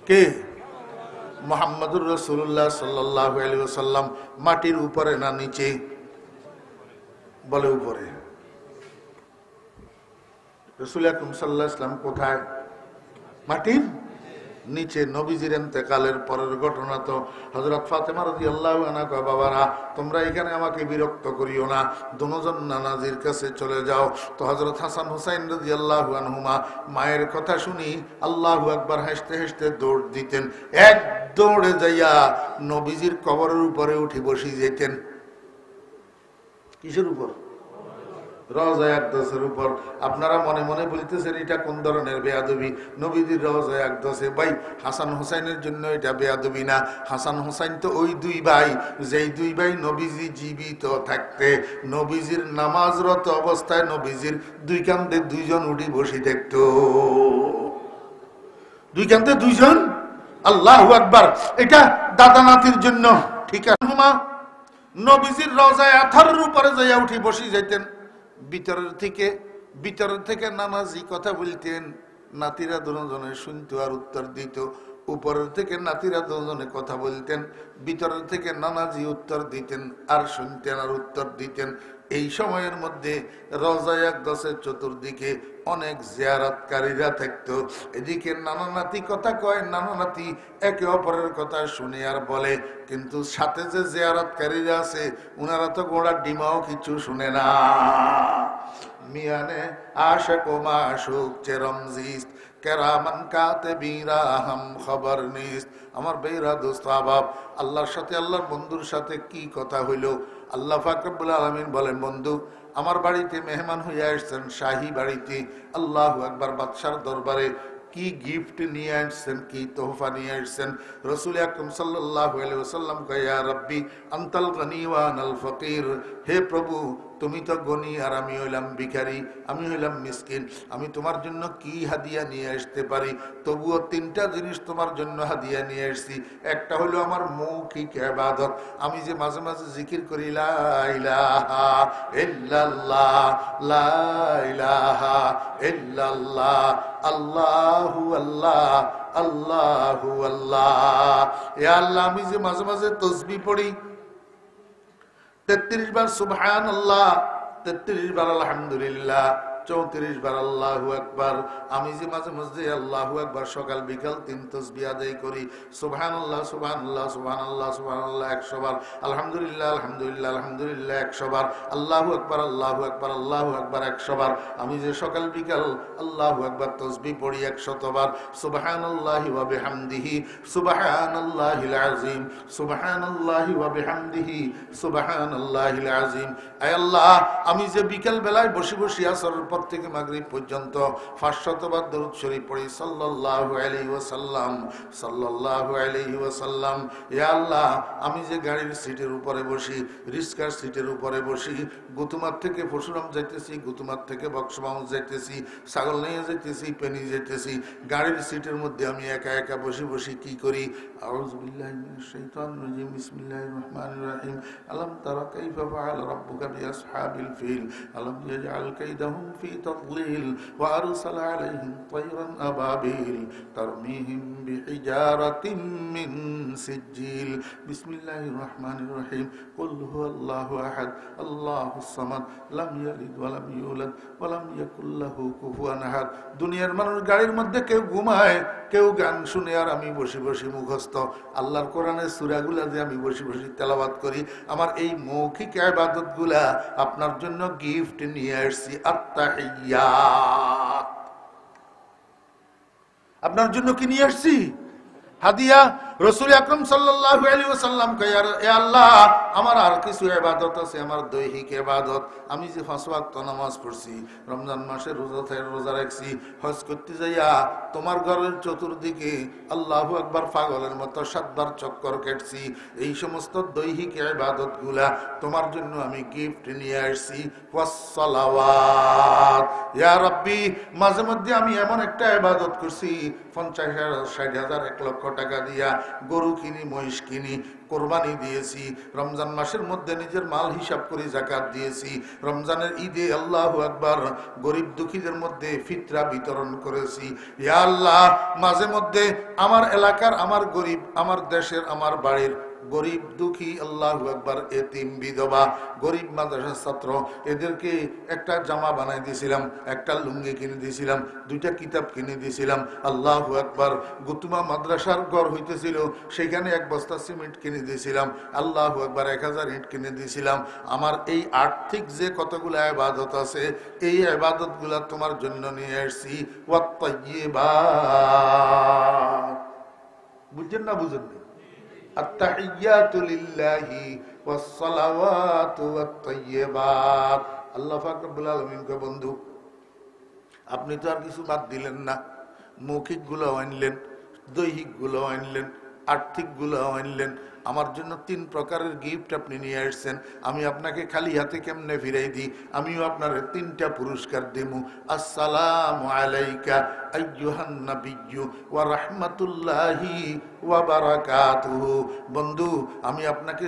কে? মুহাম্মদুর রাসূলুল্লাহ সাল্লাল্লাহু আলাইহি ওয়াসাল্লাম। মাটির উপরে না নিচে? বলে উপরে। রাসূল আকরাম সাল্লাল্লাহু আলাইহি ওয়াসাল্লাম কোথায়? মাটির নিচে। নবীজির ইন্তেকালের পরের ঘটনা তো। হযরত ফাতিমা রাদিয়াল্লাহু আনহা কয়, বাবারা তোমরা এখানে আমাকে বিরক্ত করিও না, দুজন নানাজির কাছে চলে যাও। তো হযরত হাসান হুসাইন রাদিয়াল্লাহু আনহুমা মায়ের কথা শুনি আল্লাহু আকবার হাসতে হাসতে দৌড় দিতেন। এক দৌড়ে যাইয়া নবীজির কবরের উপরে উঠে বসে যেতেন। কিসের উপর? রওজায়ে আকদাসের উপর। আপনারা মনে মনে বলতেছেন এটা কোন ধরনের বেয়াদবি? নবীজির রওজায়ে আকদাসে। ভাই হাসান হুসাইনের জন্য এটা বেয়াদবি না। হাসান হুসাইন তো ওই দুই ভাই, যেই দুই ভাই নবীজি জীবিত থাকতে নবীজির নামাজরত অবস্থায় নবীজির দুই কান্দে দুইজন উঠি বসে থাকত। দুই কান্দে দুইজন। আল্লাহু আকবার। এটা দাদা নাতির জন্য। ঠিক আছে, নবীজির রওজায়ে আতহারের উপরে যাইয়া উঠি বসে যাইতেন। ভিতরের থেকে নানাজি কথা বলতেন, নাতিরা দুজনে শুনতো আর উত্তর দিত। উপরের থেকে নাতিরা দুজনে কথা বলতেন, ভিতরের থেকে নানাজি উত্তর দিতেন, আর শুনতেন আর উত্তর দিতেন। এই সময়ের মধ্যে রওজা আকদাসের চতুর্দিকে অনেক জিয়ারতকারীরা থাকতো। এদিকে নানা নাতি কথা কয়, নানা নাতি একে অপরের কথা শুনে আর বলে, কিন্তু সাথে যে জিয়ারতকারীরা আছে উনারা তো গোড়ার ডিমাও কিছু শুনে না। মিয়ানে আশিক ও মাশুক চেরমজিস্ত কেরামান কাতিবিরা হাম খবর নিস্ত। আমার বেরা দোস্ত আবাব, আল্লাহর সাথে আল্লাহর বন্ধুর সাথে কি কথা হইল। আল্লাহ পাক রব্বুল আলামিন বলেন, বন্ধু আমার বাড়িতে মেহমান হইয়া আসছেন, শাহী বাড়িতে, আল্লাহু আকবার, বাদশার দরবারে কি গিফট নিয়ে আসছেন, কি তোহফা নিয়ে আসছেন। রাসূল আকরাম সাল্লাল্লাহু আলাইহি ওয়াসাল্লাম কয়, ইয়া রাব্বি আনতাল গনি ওয়া আনাল ফকির। হে প্রভু, তুমি তো গনি আর আমি হইলাম ভিখারি, আমি হইলাম মিসকিন। আমি তোমার জন্য কি হাদিয়া নিয়ে আসতে পারি? তবুও তিনটা জিনিস তোমার জন্য হাদিয়া নিয়ে আসছি। একটা হলো আমার মৌখিক ইবাদত, আমি যে মাঝে মাঝে জিকির করি, লা ইলাহা ইল্লাল্লাহ, লা ইলাহা ইল্লাল্লাহ, আল্লাহু আল্লাহ, আল্লাহু আল্লাহ। ইয়া আল্লাহ, আমি যে মাঝে মাঝে তাসবিহ পড়ি, 33 বার সুবহানাল্লাহ, 33 বার আলহামদুলিল্লাহ, 34 বার আল্লাহু আকবার। আমি যে মাঝে মাঝে আল্লাহু আকবার সকাল বিকাল 3 তাসবিহ আদায় করি, সুবহানাল্লাহ সুবহানাল্লাহ সুবহানাল্লাহ সুবহানাল্লাহ 100 বার, আলহামদুলিল্লাহ আলহামদুলিল্লাহ আলহামদুলিল্লাহ 100 বার, আল্লাহু আকবার আল্লাহু আকবার আল্লাহু আকবার 100 বার। আমি যে সকাল বিকাল আল্লাহু আকবার তাসবিহ পড়ি 100 বার, সুবহানাল্লাহি ওয়া বিহামদিহি সুবহানাল্লাহিল আযীম, সুবহানাল্লাহি ওয়া বিহামদিহি সুবহানাল্লাহিল আযীম। আয় আল্লাহ, আমি যে বিকাল বেলায় বসে বসে আসরের পর থেকে মাগরিব পর্যন্ত 500 বার দরুদ শরীফ পড়ি, সাল্লাল্লাহু আলাইহি ওয়াসাল্লাম, সাল্লাল্লাহু আলাইহি ওয়াসাল্লাম। ইয়া আল্লাহ, আমি যে গাড়ির সিটের উপরে বসি, রিস্কার সিটের উপরে বসি, গুতুমার থেকে পরশুরাম যাইতেছি, গুতুমার থেকে বক্সবাউন্স যাইতেছি, ছাগল নিয়ে যাইতেছি, পেনি যাইতেছি, গাড়ির সিটের মধ্যে আমি একা একা বসে বসে কি করি? আউযু বিল্লাহি মিনাশ শাইতানির রাজিম, বিসমিল্লাহির রহমানির রহিম। আলাম তারা কাইফা ফাআলা রাব্বুকা বিআসহাবিল ফিল, আলাম ইয়াজআল কাইদাহুম ফি তাদলিল ওয়া আরসালা আলাইহিম তায়রান আবাবিল তারমিহিম বিহিজারাতিন মিন সিজিল। বিসমিল্লাহির রহমানির রহিম। কুল হুয়াল্লাহু আহাদ, আল্লাহুস সামাদ, লাম ইয়ালিদ ওয়া লাম ইউলাদ ওয়া লাম ইয়াকুল লাহু কুফুয়ান আহাদ। দুনিয়ার মানুষ গাড়ির মধ্যে কেউ ঘুমায়, কেউ গান শুনে, আর আমি বসে বসে মুখস্থ আল্লাহর কোরআনের সূরাগুলা যে আমি বসে বসে তেলাওয়াত করি। আমার এই মৌখিক ইবাদতগুলা আপনার জন্য গিফট নিয়ে আসছি, আত্তাহিয়াত। আপনার জন্য কি নিয়ে আসছি? হাদিয়া। রাসূল আকরাম সাল্লাল্লাহু আলাইহি ওয়াসাল্লাম কয়, ইয়া আল্লাহ, আমার আর কিছু ইবাদত আছে, আমার দৈহিক ইবাদত। আমি যে 5 ওয়াক্ত নামাজ পড়ছি, রমজান মাসে রোজা রাখছি, হজ করতে যাইয়া তোমার ঘরের চতুর্দিকে আল্লাহু আকবার পাগলের মতো 7 বার চক্কর কাটছি, এই সমস্ত দৈহিক ইবাদতগুলা তোমার জন্য আমি গিফট নিয়ে আসছি। ওয়াসসালাওয়াত। ইয়া রাব্বি, মাঝে মধ্যে আমি এমন একটা ইবাদত করছি, 50,000 60,000 1 লক্ষ টাকা দিয়া গরু কিনি, মহিষ কিনি, কোরবানি দিয়েছি। রমজান মাসের মধ্যে নিজের মাল হিসাব করে যাকাত দিয়েছি। রমজানের ঈদে আল্লাহু আকবার গরিব দুঃখীদের মধ্যে ফিতরা বিতরণ করেছি। ইয়া আল্লাহ, মাঝে মধ্যে আমার এলাকার, আমার গরিব, আমার দেশের, আমার বাড়ির গরিব দুঃখী, আল্লাহু আকবার, এতিম, বিধবা, গরিব মাদ্রাসার ছাত্র, এদেরকে একটা জামা বানাই দিয়েছিলাম, একটা লুঙ্গি কিনে দিয়েছিলাম, 2টা কিতাব কিনে দিয়েছিলাম। আল্লাহু আকবার, গুতুমা মাদ্রাসার ঘর হইতেছিল, সেখানে 1 বস্তা সিমেন্ট কিনে দিয়েছিলাম। আল্লাহু আকবার, 1000 ইট কিনে দিয়েছিলাম। আমার এই আর্থিক যে কতগুলো ইবাদত আছে, এই ইবাদতগুলা তোমার জন্য নিয়ে আসছি। ওয়াত-তাইয়্যিবাত। বুঝছেন না? বুঝেন না? আত-তাহিয়্যাতু লিল্লাহি ওয়াস-সালাওয়াতু ওয়াত-তাইয়্যিবাত। আল্লাহ পাক রব্বুল আলামিন কয়, বন্ধু আপনি তো আর কিছু বাদ দিলেন না, মৌখিক গুলো আনলেন, দৈহিক গুলো আনলেন, আর্থিক গুলো আনলেন। আমার জন্য 3 প্রকারের গিফট আপনি নিয়ে আসছেন। আমি আপনাকে খালি হাতে কেমনে ফিরাই দিই? আমিও আপনার 3টা পুরস্কার দেবো। আসসালামু আলাইকা আইয়ুহান নাবিয়্যু ওয়া রাহমাতুল্লাহি ওয়া বারাকাতুহু। বন্ধু, আমি আপনাকে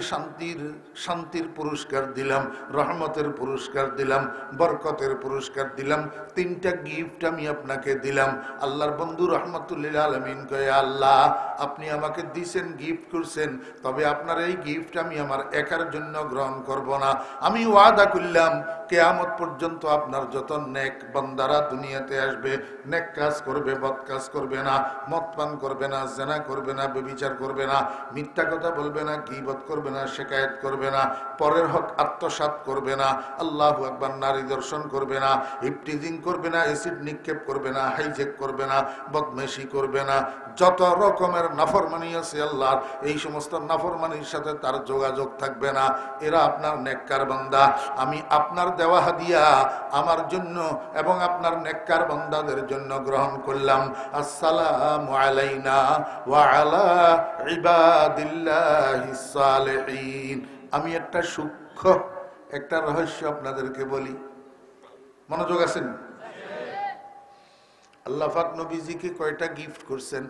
শান্তির পুরস্কার দিলাম, রহমতের পুরস্কার দিলাম, বরকতের পুরস্কার দিলাম, তিনটা গিফট আমি আপনাকে দিলাম। আল্লাহর বন্ধু রাহমাতুল লিল আলামিন কয়, আল্লাহ আপনি আমাকে দিয়েছেন, গিফট করছেন, তবে আপনার এই গিফট আমি আমার একার জন্য গ্রহণ করব না। আমি ওয়াদা করলাম কিয়ামত পর্যন্ত আপনার যত নেক বান্দারা দুনিয়াতে আসবে, নেক কাজ করবে, বদ কাজ করবে না, মদ পান করবে না, জেনা করবে না, ব্যভিচার করবে না, মিথ্যা কথা বলবে না, গীবত করবে না, শিকায়েত করবে না, পরের হক আত্মসাৎ করবে না, আল্লাহু আকবার, নারী দর্শন করবে না, ইফটিজিং করবে না, অ্যাসিড নিক্ষেপ করবে না, হাইজেক করবে না, বদমেশি করবে না, যত রকমের নাফরমানি আছে আল্লাহর, এই সমস্ত নাফরমানির সাথে তার যোগাযোগ থাকবে না। এরা আপনার নেককার বান্দা। আমি আপনার দেওয়া হাদিয়া আমার জন্য এবং আপনার নেককার বান্দাদের জন্য গ্রহণ করলাম। আসসালামু আলাইনা ওয়া আলা ইবাদিল্লাহিস সালিহিন। আমি একটা সূক্ষ্ম একটা রহস্য আপনাদেরকে বলি, মনোযোগ আছেন? আল্লাহ পাক নবীজিকে কয়টা গিফট করছেন?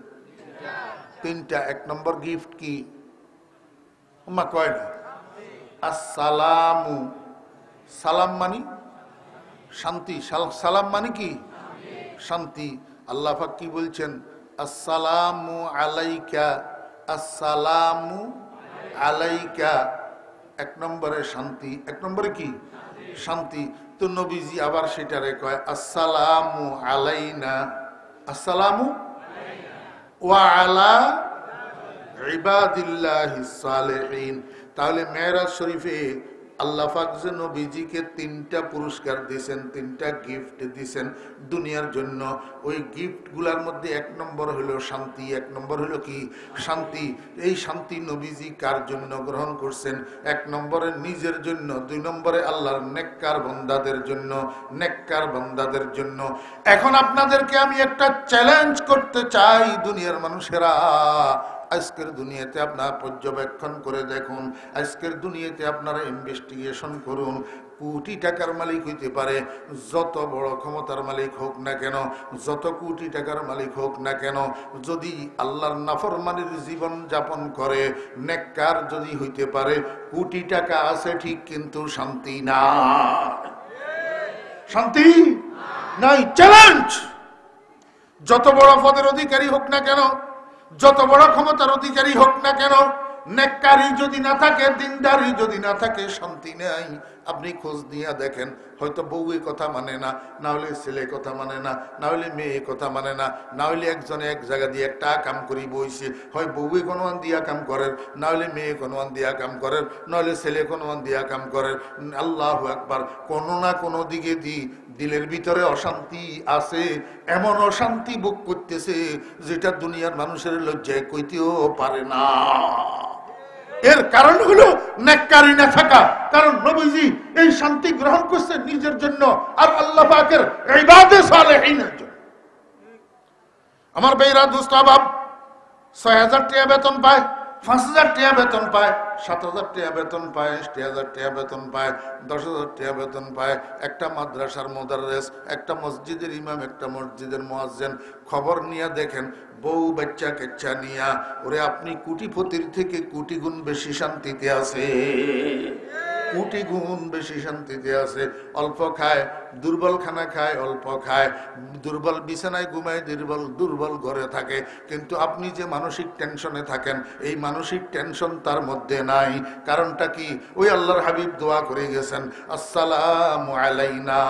তিনটা। এক নম্বর গিফট কি? উম্মা কয় না? আসসালামু। সালাম মানি শান্তি। সালাম মানে কি? শান্তি। আল্লাহ পাক কি বলছেন? আসসালামু আলাইকা, আসসালামু আলাইকা। এক নম্বরে শান্তি, এক নম্বরে কি? শান্তি। তো নবীজি আবার সেটারে কয় আসসালামু আলাইনা, আসসালামু ওয়া আলা ইবাদিল্লাহিস সালিহিন। তাহলে মেরাজ শরীফে আল্লাহ পাক যে নবীজিকে তিনটা পুরস্কার দিয়েছেন, তিনটা গিফট দিয়েছেন দুনিয়ার জন্য, ওই গিফটগুলোর মধ্যে এক নম্বর হলো শান্তি। এক নম্বর হলো কি? শান্তি। এই শান্তি নবীজি কার জন্য গ্রহণ করছেন? এক নম্বরে নিজের জন্য, দুই নম্বরে আল্লাহর নেককার বান্দাদের জন্য, নেককার বান্দাদের জন্য। এখন আপনাদেরকে আমি একটা চ্যালেঞ্জ করতে চাই, দুনিয়ার মানুষেরা, আজকের দুনিয়াতে আপনারা পর্যবেক্ষণ করে দেখুন, আজকের দুনিয়াতে আপনারা ইনভেস্টিগেশন করুন। কোটি টাকার মালিক হইতে পারে, যত বড় ক্ষমতার মালিক হোক না কেন, যত কোটি টাকার মালিক হোক না কেন, যদি আল্লাহর নাফরমানির জীবন যাপন করে, নেককার যদি হইতে পারে, কোটি টাকা আছে ঠিক, কিন্তু শান্তি নাই। শান্তি নাই। চ্যালেঞ্জ। যত বড় পদের অধিকারী হোক না কেন, যত বড় ক্ষমতার অধিকারী হোক না কেন, নেককারী যদি না থাকে, দিনদারি যদি না থাকে, শান্তি নেই। আপনি খোঁজ নিয়ে দেখেন, হয়তো বউয়ে কথা মানে না, না হলে ছেলে কথা মানে না, না হলে মেয়ে কথা মানে না, না হলে একজনে এক জায়গা দিয়ে একটা কাম করি বইছে, হয় বউয়ে কোনোয়ান দিয়া কাম করেন, না হলে মেয়ে কোনোয়ান দিয়া কাম করেন, না হলে ছেলে কোনোয়ান দিয়া কাম করেন। আল্লাহু আকবার। কোনো না কোনো দিকে দিলের ভিতরে অশান্তি আছে, এমন অশান্তি ভোগ করতেছে যেটা দুনিয়ার মানুষের লজ্জায় কইতেও পারে না। এর কারণ হলো নেককারী না থাকা। কারণ নবীজি এই শান্তি গ্রহণ করছেন নিজের জন্য আর আল্লাহ পাকের ইবাদে সালেহিনের জন্য। আমার বেইরা দোস্ত আবাব ৬,০০০ টাকা বেতন পায়, ৫,০০০ টাকা বেতন পায়, ৭,০০০ টাকা বেতন পায়, ৬০,০০০ টাকা বেতন পায়, ১০,০০০ টাকা বেতন পায়। একটা মাদ্রাসার মুদাররিস, একটা মসজিদের ইমাম, একটা মসজিদের মুয়াজ্জিন। খবর নিয়ে দেখেন, বউ বাচ্চা কেচ্চা নিয়া, ওরে আপনি কোটিপতির থেকে কোটি গুণ বেশি শান্তিতে আছে, কোটি গুণ বেশি শান্তিতে আছে। অল্প খায়, দুর্বল খানা খায়, অল্প খায়, দুর্বল বিছানায় ঘুমায়, দুর্বল ঘরে থাকে, কিন্তু আপনি যে মানসিক টেনশনে থাকেন, এই মানসিক টেনশন তার মধ্যে নাই। কারণটা কি? ওই আল্লাহর হাবিব দোয়া করে গেছেন, আসসালামু আলাইনা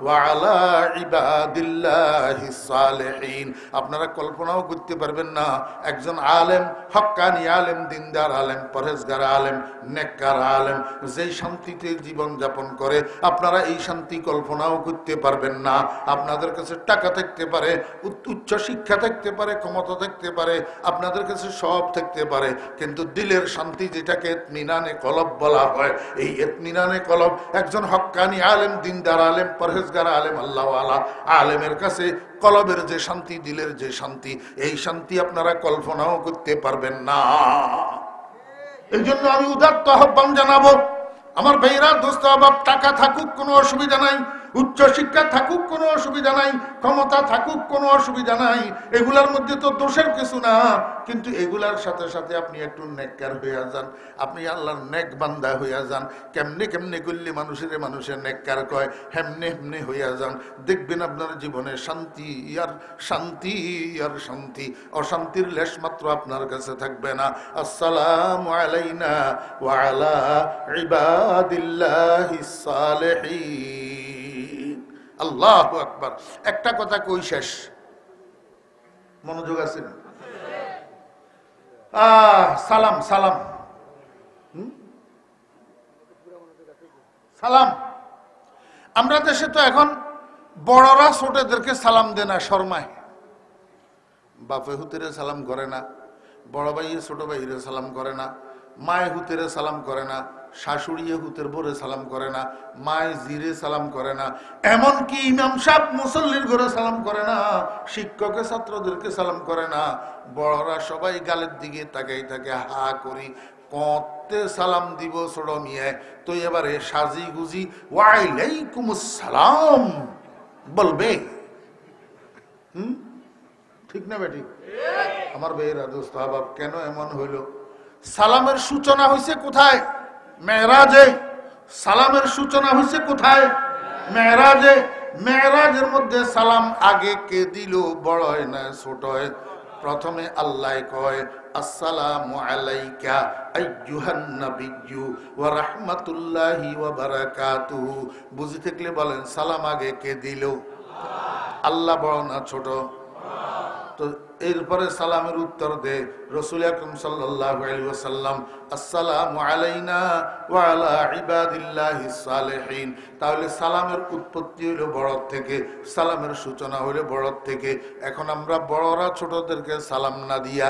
ওয়া আলা ইবাদিল্লাহিস সালিহিন। আপনারা কল্পনাও করতে পারবেন না, একজন আলেম, হক্কানি আলেম, দিনদার আলেম, পরহেজগার আলেম, নেককার আলেম, যেই শান্তিতে জীবন যাপন করে, আপনারা এই শান্তি কল্পনাও করতে পারবেন না। আপনাদের কাছে টাকা থাকতে পারে, উচ্চ শিক্ষা থাকতে পারে, ক্ষমতা থাকতে পারে, আপনাদের কাছে সব থাকতে পারে, কিন্তু দিলের শান্তি, যেটাকে ইতমিনানে কলব বলা হয়, এই ইতমিনানে কলব একজন হক্কানি আলেম, দিনদার আলেম, পরহেজগার আলেম, আল্লাহওয়ালা আলেমের কাছে কলবের যে শান্তি, দিলের যে শান্তি, এই শান্তি আপনারা কল্পনাও করতে পারবেন না। এই জন্য আমি উদাত্ত আহ্বান জানাবো, আমার ভাইরা দোস্ত আহবাব, টাকা থাকুক কোনো অসুবিধা নাই, উচ্চ শিক্ষা থাকুক কোনো অসুবিধা নাই, ক্ষমতা থাকুক কোনো অসুবিধা নাই, এগুলার মধ্যে তো দোষের কিছু না। কিন্তু এগুলার সাথে সাথে আপনি একটু নেককার হইয়া যান, আপনি আল্লাহর নেক বান্দা হইয়া যান। কেমনে কেমনে করলে মানুষের নেককার কয়, হেমনে হেমনে হইয়া যান। দেখবেন আপনার জীবনে শান্তি আর শান্তি আর শান্তি, অশান্তির লেশ মাত্র আপনার কাছে থাকবে না। আসসালামু আলাইনা ওয়া আলা ইবাদিল্লাহিস সালিহিন। আল্লাহু আকবার। একটা কথা কই শেষ, মনোযোগ আছে? সালাম সালাম সালাম। আমরা দেশে তো এখন বড়রা ছোটদেরকে সালাম দেয় না, শর্মায়। বাপে হুতেরে সালাম করে না, বড় ভাইয়ে ছোট ভাইরে সালাম করে না, মায়ে হুতেরে সালাম করে না, শাশুড়িয়ে হুতের বোরে সালাম করে না, মায়ে জিরে সালাম করে না, এমনকি ইমাম সাহেব মুসল্লির ঘরে সালাম করে না, শিক্ষকে ছাত্রদেরকে সালাম করে না। বড়রা সবাই গালের দিকে তাকাই থাকে, হা করি কতে সালাম দিব ছোট মিয়ায়। তো এবারে সাজি গুজি ওয়ালাইকুমুস সালাম বলবে। ঠিক না বেটি? আমার বেয়েরা দোস্ত আবাব, কেন এমন হইল? সালামের সূচনা হয়েছে কোথায়? মেরাজে। সালামের সূচনা হয়েছে কোথায়? মেরাজে। মেরাজের মধ্যে সালাম আগে কে দিল? বড় হয় না ছোট হয়? প্রথমে আল্লাহ কয় আসসালামু আলাইকা আইয়ুহান নাবিয়্যু ওয়া রাহমাতুল্লাহি ওয়া বারাকাতুহু। বুঝি থাকলে বলেন সালাম আগে কে দিল? আল্লাহ বড় না ছোট? তো এরপরে সালামের উত্তর দে রাসূল আকরাম সাল্লাল্লাহু আলাইহি ওয়াসাল্লাম, আসসালামু আলাইনা ওয়া আলা ইবাদিল্লাহিস সালিহিন। তাহলে সালামের উৎপত্তি হলো বড় থেকে, সালামের সূচনা হলো বড় থেকে। এখন আমরা বড়রা ছোটদেরকে সালাম না দিয়া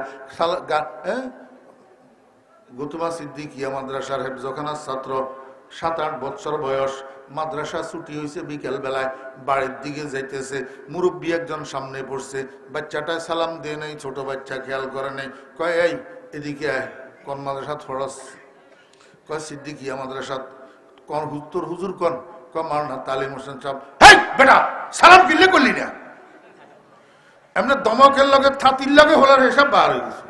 গৌতমা সিদ্দিকিয়া মাদ্রাসার হেফজখানার ছাত্র, 7-8 বছর বয়স, মাদ্রাসা ছুটি হয়েছে, বিকেল বেলায় বাড়ির দিকে যাইতেছে, মুরব্বী একজন সামনে পড়ছে, বাচ্চাটা সালাম দিয়ে নেই, ছোট বাচ্চা খেয়াল করে নেই, কয় এই এদিকে আয়, কোন মাদ্রাসাত ফরস? কয় সিদ্দিকিয়া মাদ্রাসাত। কোন তোর হুজুর কোন? কয় মাওলানা তালিম হোসেন সাহেব। হেই বেটা, সালাম কিনলে করলি না? এমনি দমকের লগে থাতির লগে হলার হিসাব বার হয়ে গেছে।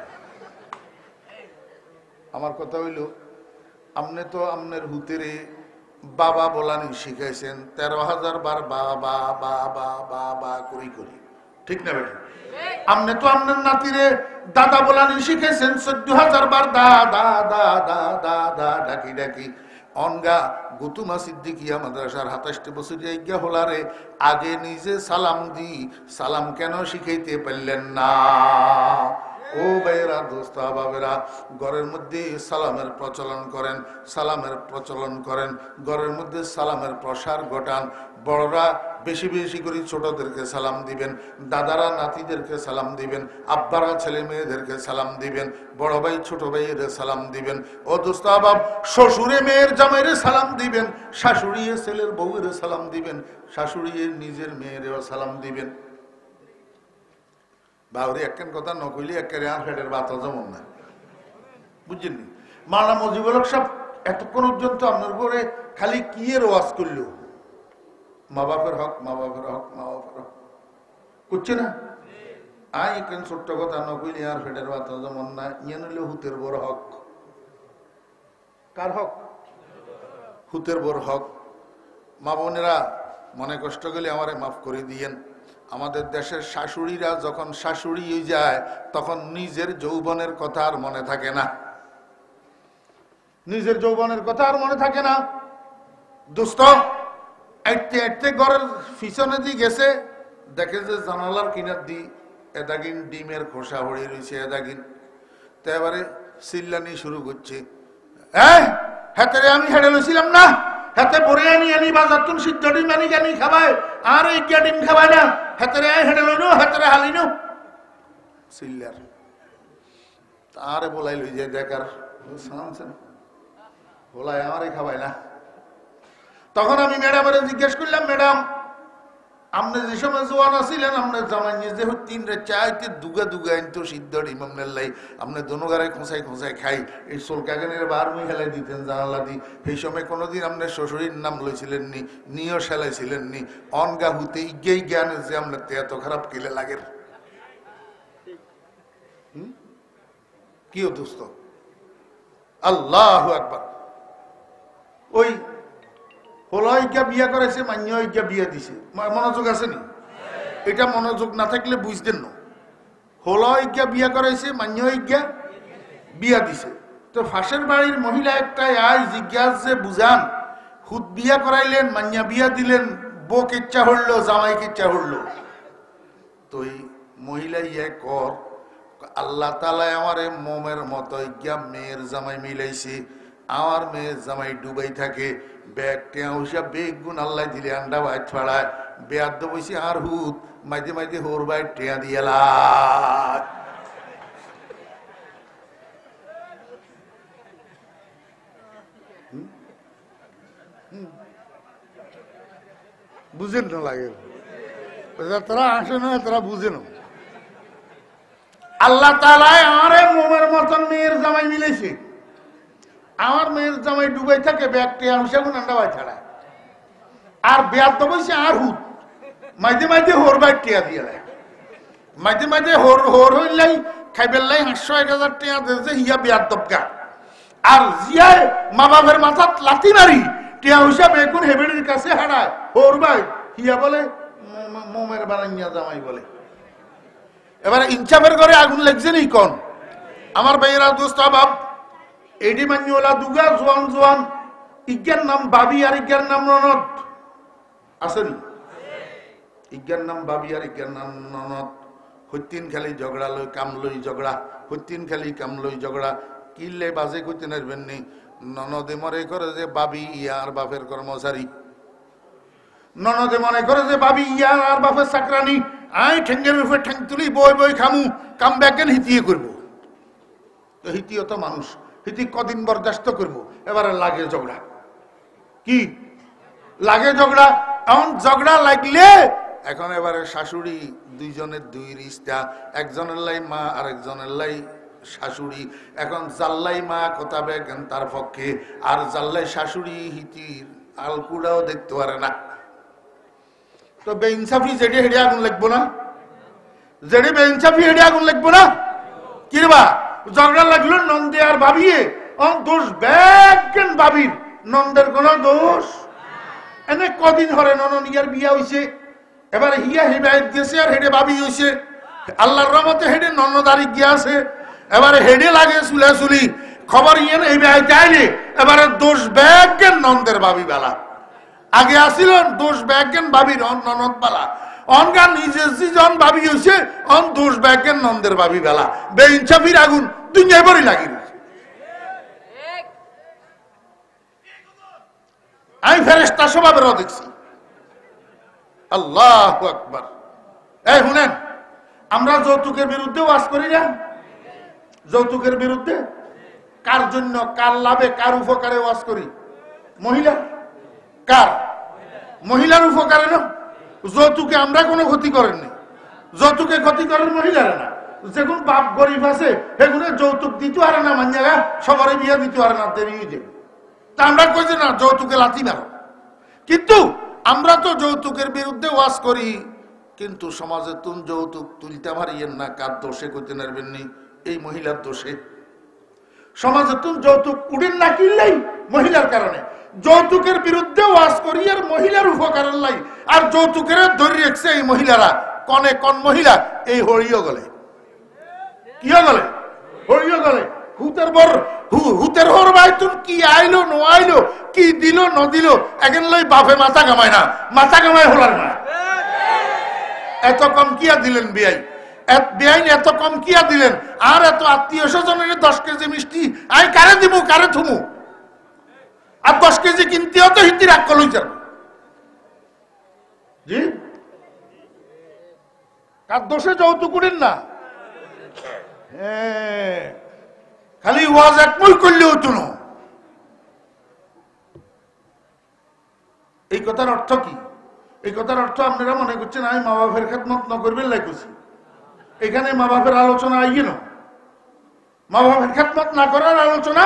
আমার কথা হইল, আপনি তো আপনার হুতেরে বাবা বলানি শিখাইছেন 13,000 বার বাবা বাবা বাবা করি করি, ঠিক না বেটা? আপনি তো আপনার নাতিরে দাদা বলানি শিখাইছেন 14,000 বার দাদা দাদা দাদা ডাকি ডাকি। অনগা গৌতমা সিদ্দিকিয়া মাদ্রাসার 27 বছরের ইজ্ঞা হলারে আগে নিজে সালাম দি, সালাম কেন শিখাইতে পারলেন না? ও ভাইয়েরা, দোস্ত বাবেরা, ঘরের মধ্যে সালামের প্রচলন করেন, সালামের প্রচলন করেন, ঘরের মধ্যে সালামের প্রসার ঘটান। বড়রা বেশি বেশি করে ছোটদেরকে সালাম দিবেন, দাদারা নাতিদেরকে সালাম দিবেন, আব্বারা ছেলে মেয়েদেরকে সালাম দিবেন, বড় ভাই ছোট ভাইয়ের সালাম দিবেন। ও দোস্ত আবাব, শ্বশুরে মেয়ের জামাইরে সালাম দিবেন, শাশুড়িয়ে ছেলের বউয়ের সালাম দিবেন, শাশুড়িয়ে নিজের মেয়েরেও সালাম দিবেন। বাউরি একখান কথা নকইলে একেবারে আর ফেটের বাতা যেমন না, বুঝছেন? মাওলানা মজিবুল হক সাহেব এতক্ষণ পর্যন্ত আপনার ঘরে খালি কি এর ওয়াজ করলো, মা বাপের হক, মা বাপের হক, মা বাপের হক করছে না? আই একখান ছোট্ট কথা নকইলে আর ফেটের বাতা যেমন না, ইয়ে নিলে হুতের বড় হক। কার হক? হুতের বড় হক। মা বোনেরা, মনে কষ্ট গেলে আমারে মাফ করে দিয়েন। আমাদের দেশের শাশুড়িরা যখন শাশুড়ি যায় তখন নিজের যৌবনের কথা আর মনে থাকে না, নিজের যৌবনের কথা আর মনে থাকে না। দোস্ত এটতে এটতে ঘরের পিছনে দিয়ে গেছে, দেখে যে জানালার কিনার দি এদাগিন ডিমের খোসা হয়ে রয়েছে, এদাগিন। তো এবারে চিল্লানি শুরু করছে, হাতে আমি হেঁটে লইছিলাম না, হাতে পরে আনি আনি বাজার তুন সিদ্ধ ডিম আনি জানি খাবায়, আর এই ডিম খাবায় না, হাতেরে হেঁটে লইনো, হাতেরে হালিনো চিল্লার। তারে বলাই লই যে দেখার বলাই আমারে খাবায় না। তখন আমি ম্যাডামের জিজ্ঞেস করলাম, ম্যাডাম আপনি যে সময় জোয়ান আছিলেন আপনার জামাই যে তিন রে চাইতে দুগা দুগা আনতো সিদ্ধ ইমাম নেল্লাই আপনি দোনোগারে খোঁচাই খোঁচাই খাই এই সোলকাগানের বার মুই হেলাই দিতেন জানালা দি সেই সময় কোনোদিন আপনার শ্বশুরের নাম লইছিলেন নি নিও সেলাইছিলেন নি অনগা হুতে ইগেই জ্ঞান যে আপনার এত খারাপ কিলে লাগে কি দোস্ত আল্লাহু আকবার ওই হলইকা বিয়া করেছে মান্যইকা বিয়া দিছে মনোযোগ আছে নি এটা মনোযোগ না থাকলে বুঝতেন না হলইকা বিয়া করেছে মান্যইকা বিয়া দিছে তো ফাঁসের বাড়ির মহিলা একটা আয় জিজ্ঞাসা বুঝান হুদ বিয়া করাইলেন মান্যা বিয়া দিলেন বউক ইচ্ছা হইলো জামাইকে ইচ্ছা হইলো তো এই মহিলা ইয়ে কর আল্লাহ তাআলা আমারে মোমের মতো ইয়া মেয়ের জামাই মিলাইছে আমার মেয়ের জামাই ডুবাই থাকে ব্যাগ টেয়া হইসা বেগ গুণ আল্লাহ দিলে আন্ডা বাইট ফাড়ায় বেয়াদ্দ বসে আর হুত মাঝে মাঝে হোর বাইট টেয়া দিয়েলা বুঝেন না লাগে তারা আসে না তারা বুঝে না আল্লাহ তাআলা আমারে মোমের মতন মেয়ের জামাই মিলেছে আমার মেয়ের জামাই ডুবাই থাকে ব্যাগটি আমসাগুন আন্ডা বাই ছাড়া আর বেয়ার তো বলছে আর হুত মাঝে মাঝে হোর বাই টিয়া দিয়ে দেয় মাঝে মাঝে হোর হোর হইলাই খাইবেলাই 500-1000 টিয়া দিয়েছে হিয়া বেয়ার তবকা আর জিয়ায় মা বাপের মাথা লাথি মারি টিয়া হইসা বেগুন হেবেড়ির কাছে হারায় হোর বাই হিয়া বলে মোমের বানাইয়া জামাই বলে এবারে ইনসাফের ঘরে আগুন লাগছে নি কোন আমার ভাইয়েরা দোস্ত বাপ এডি মান্যওয়ালা দুগা জোয়ান জোয়ান ইজ্ঞার নাম বাবি আর ইজ্ঞার নাম ননদ আসেনি ইজ্ঞার নাম বাবি আর ইজ্ঞার নাম ননদ হইতিন খালি ঝগড়া লই কাম লই ঝগড়া হইতিন খালি কাম লই ঝগড়া কিলে বাজে কইতে নারবেন নি ননদে মনে করে যে বাবি ইয়ার বাপের কর্মচারী ননদে মনে করে যে বাবি ইয়ার আর বাপের চাকরানি আই ঠেঙ্গের উপরে ঠেং তুলি বই বই খামু কাম ব্যাকেন হিতিয়ে করবো তো হিতিও তো মানুষ হিতি কদিন বরদাস্ত করবো এবারে লাগে ঝগড়া কি লাগে ঝগড়া এমন ঝগড়া লাগলে এখন এবারে শাশুড়ি দুইজনের দুই রিস্তা একজনের লাই মা আর একজনের লাই শাশুড়ি এখন জাল্লাই মা কথা বেগেন তার পক্ষে আর জাল্লাই শাশুড়ি হিতির আলকুড়াও দেখতে পারে না তো বেইনসাফি যেটি হেডে আগুন লাগবো না যেটি বেইনসাফি হেডে আগুন লাগবো না কিরবা ঝগড়া লাগলো নন্দে আর ভাবিয়ে দোষ ব্যাগেন ভাবির নন্দের কোন দোষ এনে কদিন হরে ননিয়ার বিয়া হইছে এবারে হিয়া হেবায়ত গেছে আর হেডে ভাবি হইছে আল্লাহর রহমতে হেডে নন্নদারি গিয়া আছে এবারে হেডে লাগে চুলাচুলি খবর ইয়েন এই বেআইতে আইলে এবারে দোষ ব্যাগেন নন্দের ভাবি বেলা আগে আসিল দোষ ব্যাগেন ভাবির ননদ বেলা অনগা নিজে জন ভাবি হইছে অন দোষ ব্যাগেন নন্দের ভাবি বেলা বেইনসাফির আগুন দুনিয়ায় বড়ই লাগি আমি ফেরেশতা স্বভাবের দেখছি আল্লাহু আকবার এই শুনেন আমরা যৌতুকের বিরুদ্ধে ওয়াজ করি না যৌতুকের বিরুদ্ধে কার জন্য কার লাভে কার উপকারে ওয়াজ করি মহিলা কার মহিলার উপকারে না যৌতুকে আমরা কোনো ক্ষতি করেননি যৌতুকে ক্ষতি করেন মহিলারা না যেগুন বাপ গরিব আছে সেগুলো যৌতুক দিতে পারে না মান্যাগা সবারই বিয়ে দিতে পারে না দেরি দেবে তা আমরা কইছি না যৌতুকে লাথি মারো কিন্তু আমরা তো যৌতুকের বিরুদ্ধে ওয়াজ করি কিন্তু সমাজে তুন যৌতুক তুলতে পারিয়েন না কার দোষে করতে নারবেন নি এই মহিলার দোষে সমাজে তুন যৌতুক উড়েন না কিনলেই মহিলার কারণে যৌতুকের বিরুদ্ধে ওয়াজ করি আর মহিলার উপকারের লাই আর যৌতুকের ধরে রেখছে এই মহিলারা কনে কোন মহিলা এই হরিও গলে কি গলে হরিও গলে হুতের হর ভাই তুন কি আইলো ন আইলো কি দিল ন দিল এখন লই বাপে মাথা কামায় না মাথা কামায় হলার না এত কম কিয়া দিলেন বিয়াই বেআইন এত কম কিয়া দিলেন আর এত আত্মীয় স্বজনের 10 কেজি মিষ্টি আই কারে দিব কারে থুমু আর 10 কেজি কিনতেও তো হিতি রাগ কলই যাবে জি কার দোষে যৌতুক উড়েন না খালি ওয়াজ একমল করলেও তো না এই কথার অর্থ কি এই কথার অর্থ আপনারা মনে করছেন আমি মা বাপের খেদমত না করবেন লাইকুছি। এখানে মা বাপের আলোচনা আইয়ে না, মা বাপের খেদমত না করার আলোচনা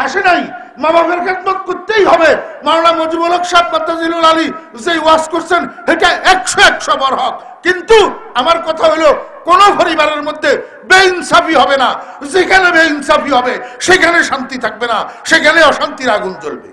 আসে নাই। মা বাপের খেদমত করতেই হবে। মাওলানা মুজিবুল হক সাহেব মাদ্দাজিলুল আলী যে ওয়াজ করছেন এটা 100 বড় হক। কিন্তু আমার কথা হলো কোন পরিবারের মধ্যে বেইনসাফি হবে না। যেখানে বেইনসাফি হবে সেখানে শান্তি থাকবে না, সেখানে অশান্তির আগুন জ্বলবে।